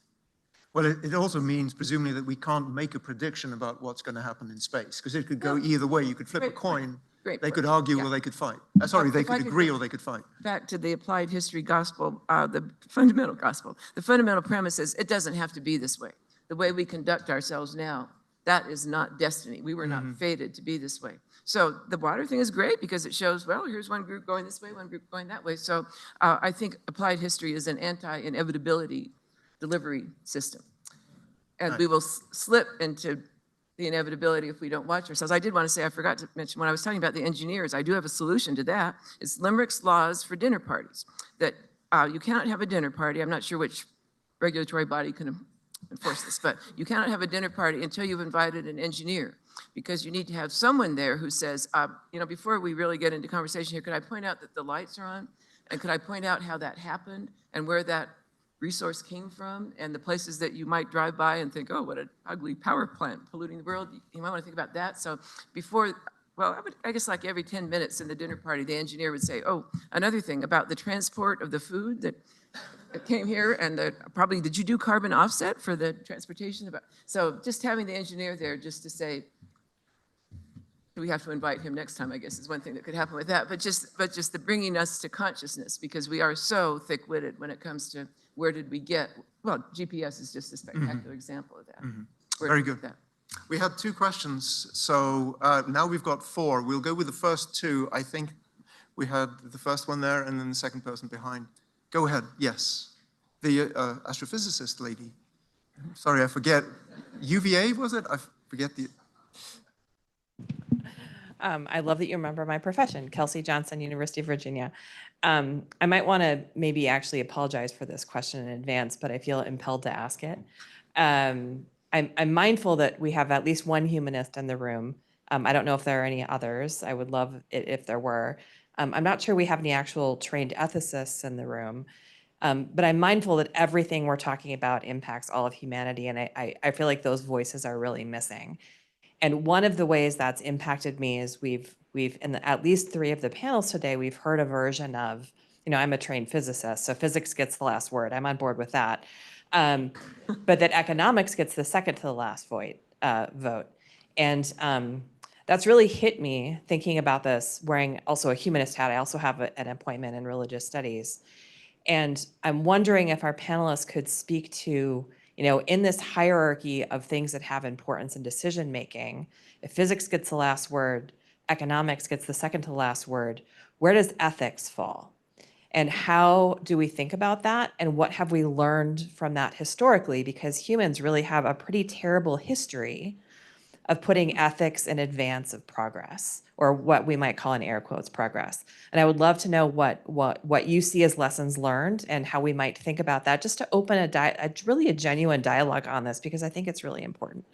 Well, it also means presumably that we can't make a prediction about what's going to happen in space because it could go either way. You could flip a coin Great They could point. argue Yeah. or they could fight. Sorry, they If I could could agree go or they could fight. Back to the applied history gospel, the fundamental gospel. The fundamental premise is it doesn't have to be this way. The way we conduct ourselves now, that is not destiny. We were not fated to be this way. So the water thing is great because it shows, well, here's one group going this way, one group going that way. So I think applied history is an anti-inevitability delivery system. And we will slip into the inevitability if we don't watch ourselves. I did want to say, I forgot to mention, when I was talking about the engineers, I do have a solution to that. It's Limerick's laws for dinner parties, that you cannot have a dinner party. I'm not sure which regulatory body can enforce this, but you cannot have a dinner party until you've invited an engineer, because you need to have someone there who says, before we really get into conversation here, could I point out that the lights are on? And could I point out how that happened and where that resource came from, and the places that you might drive by and think, oh, what an ugly power plant polluting the world. You might want to think about that. So before, well, I guess like every 10 minutes in the dinner party, the engineer would say, oh, another thing about the transport of the food that came here, and probably, did you do carbon offset for the transportation? So just having the engineer there just to say, we have to invite him next time, I guess, is one thing that could happen with that. But just the bringing us to consciousness, because we are so thick-witted when it comes to where did we get, well, GPS is just a spectacular example of that. Very good. We had 2 questions, so now we've got 4. We'll go with the first 2. I think we had the first one there and then the second person behind. Go ahead, yes. The astrophysicist lady. Sorry, I forget. UVA, was it? I forget the... I love that you remember my profession, Kelsey Johnson, University of Virginia. I might want to maybe actually apologize for this question in advance, but I feel impelled to ask it. I'm mindful that we have at least one humanist in the room. I don't know if there are any others. I would love it if there were. I'm not sure we have any actual trained ethicists in the room, but I'm mindful that everything we're talking about impacts all of humanity, and I feel like those voices are really missing. And one of the ways that's impacted me is we've in at least 3 of the panels today, we've heard a version of, I'm a trained physicist, so physics gets the last word. I'm on board with that. But that economics gets the second to the last vote. And that's really hit me thinking about this, wearing also a humanist hat. I also have an appointment in religious studies. And I'm wondering if our panelists could speak to, in this hierarchy of things that have importance in decision making, if physics gets the last word, economics gets the second to the last word, where does ethics fall? And how do we think about that? And what have we learned from that historically? Because humans really have a pretty terrible history of putting ethics in advance of progress, or what we might call in air quotes progress. And I would love to know what you see as lessons learned and how we might think about that, just to open a genuine dialogue on this, because I think it's really important.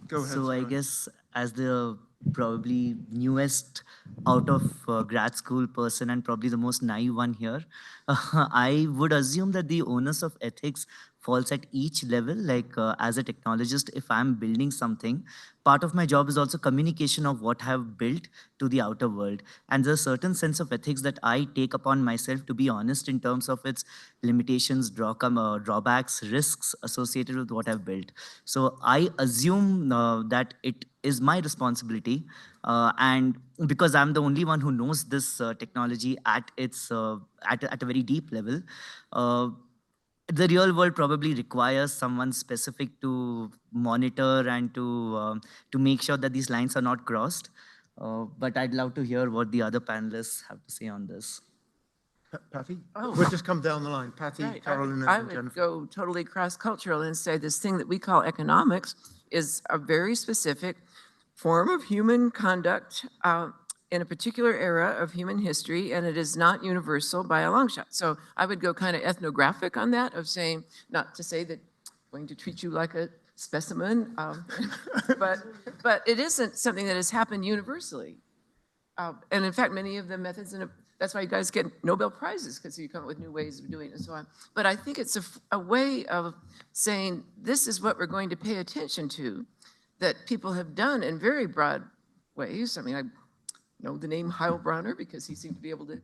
Go ahead. So I Suraj. guess as the probably newest out of grad school person and probably the most naive one here, I would assume that the onus of ethics falls at each level. Like as a technologist, if I'm building something, part of my job is also communication of what I've built to the outer world. And there's a certain sense of ethics that I take upon myself to be honest in terms of its limitations, drawbacks, risks associated with what I've built. So I assume that it is my responsibility, and because I'm the only one who knows this technology at its at a very deep level, the real world probably requires someone specific to monitor and to make sure that these lines are not crossed. But I'd love to hear what the other panelists have to say on this. Patty? Oh. We'll just come down the line. Patty, Right. Carolyn, I and would Jennifer. go totally cross-cultural and say this thing that we call economics is a very specific form of human conduct in a particular era of human history, and it is not universal by a long shot. So I would go kind of ethnographic on that, of saying, not to say that I'm going to treat you like a specimen, but it isn't something that has happened universally. And in fact, many of the methods, that's why you guys get Nobel Prizes, because you come up with new ways of doing it and so on. But I think it's a way of saying, this is what we're going to pay attention to, that people have done in very broad ways. I mean, I know the name Heilbronner because he seemed to be able to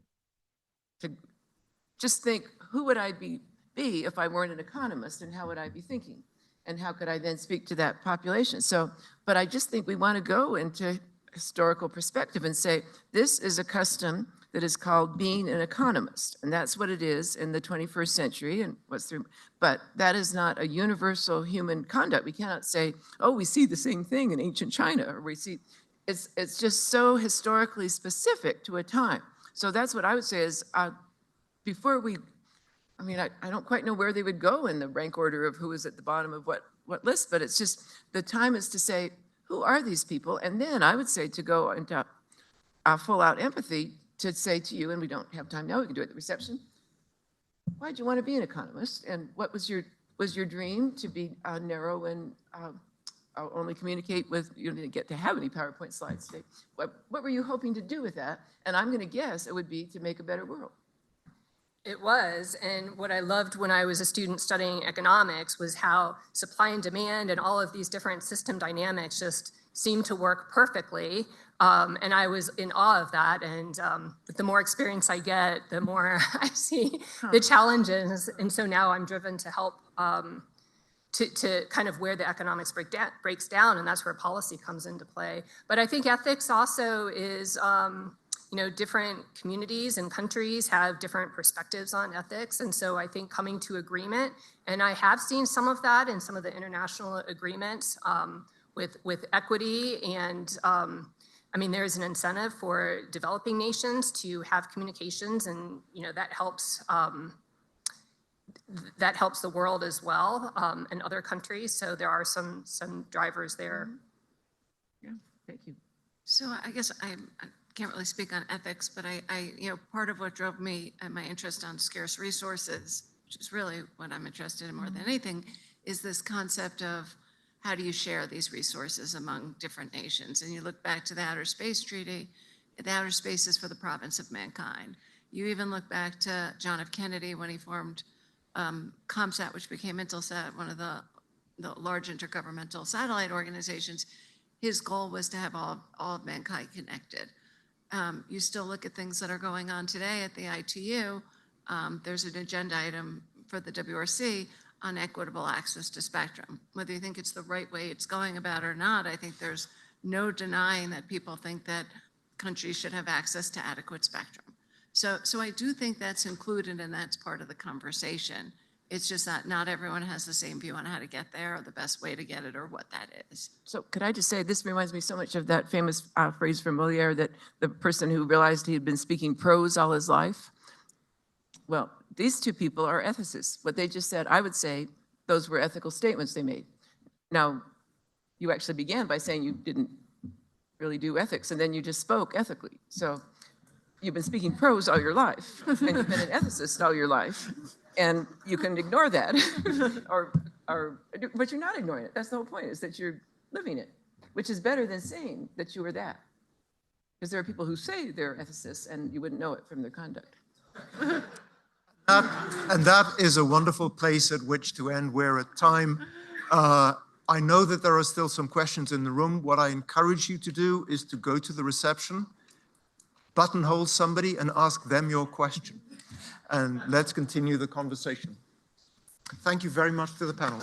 just think, who would I be if I weren't an economist, and how would I be thinking? And how could I then speak to that population? So, but I just think we want to go into historical perspective and say, this is a custom that is called being an economist. And that's what it is in the 21st century and what's through, but that is not a universal human conduct. We cannot say, oh, we see the same thing in ancient China, or we see, it's just so historically specific to a time. So that's what I would say is, before we, I mean, I don't quite know where they would go in the rank order of who is at the bottom of what list, but it's just, the time is to say, who are these people? And then I would say to go into full out empathy to say to you, and we don't have time now, we can do it at the reception. Why'd you want to be an economist? And what was your dream to be narrow and only communicate with, you didn't get to have any PowerPoint slides today. What were you hoping to do with that? And I'm going to guess it would be to make a better world. It was, and what I loved when I was a student studying economics was how supply and demand and all of these different system dynamics just seemed to work perfectly. And I was in awe of that. And the more experience I get, the more I see the challenges. And so now I'm driven to help to kind of where the economics breaks down, and that's where policy comes into play. But I think ethics also is, you know, different communities and countries have different perspectives on ethics. And so I think coming to agreement, and I have seen some of that in some of the international agreements with equity. And I mean, there's an incentive for developing nations to have communications, and, you know, that helps the world as well, and other countries. So there are some drivers there. Yeah, thank you. So I guess I can't really speak on ethics, but you know, part of what drove me and my interest on scarce resources, which is really what I'm interested in more than anything, is this concept of how do you share these resources among different nations? And you look back to the Outer Space Treaty, the outer space is for the province of mankind. You even look back to John F. Kennedy when he formed ComSat, which became Intelsat, one of the large intergovernmental satellite organizations. His goal was to have all of mankind connected. You still look at things that are going on today at the ITU. There's an agenda item for the WRC on equitable access to spectrum. Whether you think it's the right way it's going about or not, I think there's no denying that people think that countries should have access to adequate spectrum. So I do think that's included, and that's part of the conversation. It's just that not everyone has the same view on how to get there, or the best way to get it, or what that is. So could I just say, this reminds me so much of that famous phrase from Moliere, that the person who realized he had been speaking prose all his life. Well, these two people are ethicists. What they just said, I would say those were ethical statements they made. Now, you actually began by saying you didn't really do ethics, and then you just spoke ethically. So you've been speaking prose all your life, and you've been an ethicist all your life. And you can ignore that, but you're not ignoring it. That's the whole point, is that you're living it, which is better than saying that you were that. Because there are people who say they're ethicists, and you wouldn't know it from their conduct. And that is a wonderful place at which to end. We're at time. I know that there are still some questions in the room. What I encourage you to do is to go to the reception, buttonhole somebody, and ask them your question. And let's continue the conversation. Thank you very much to the panel.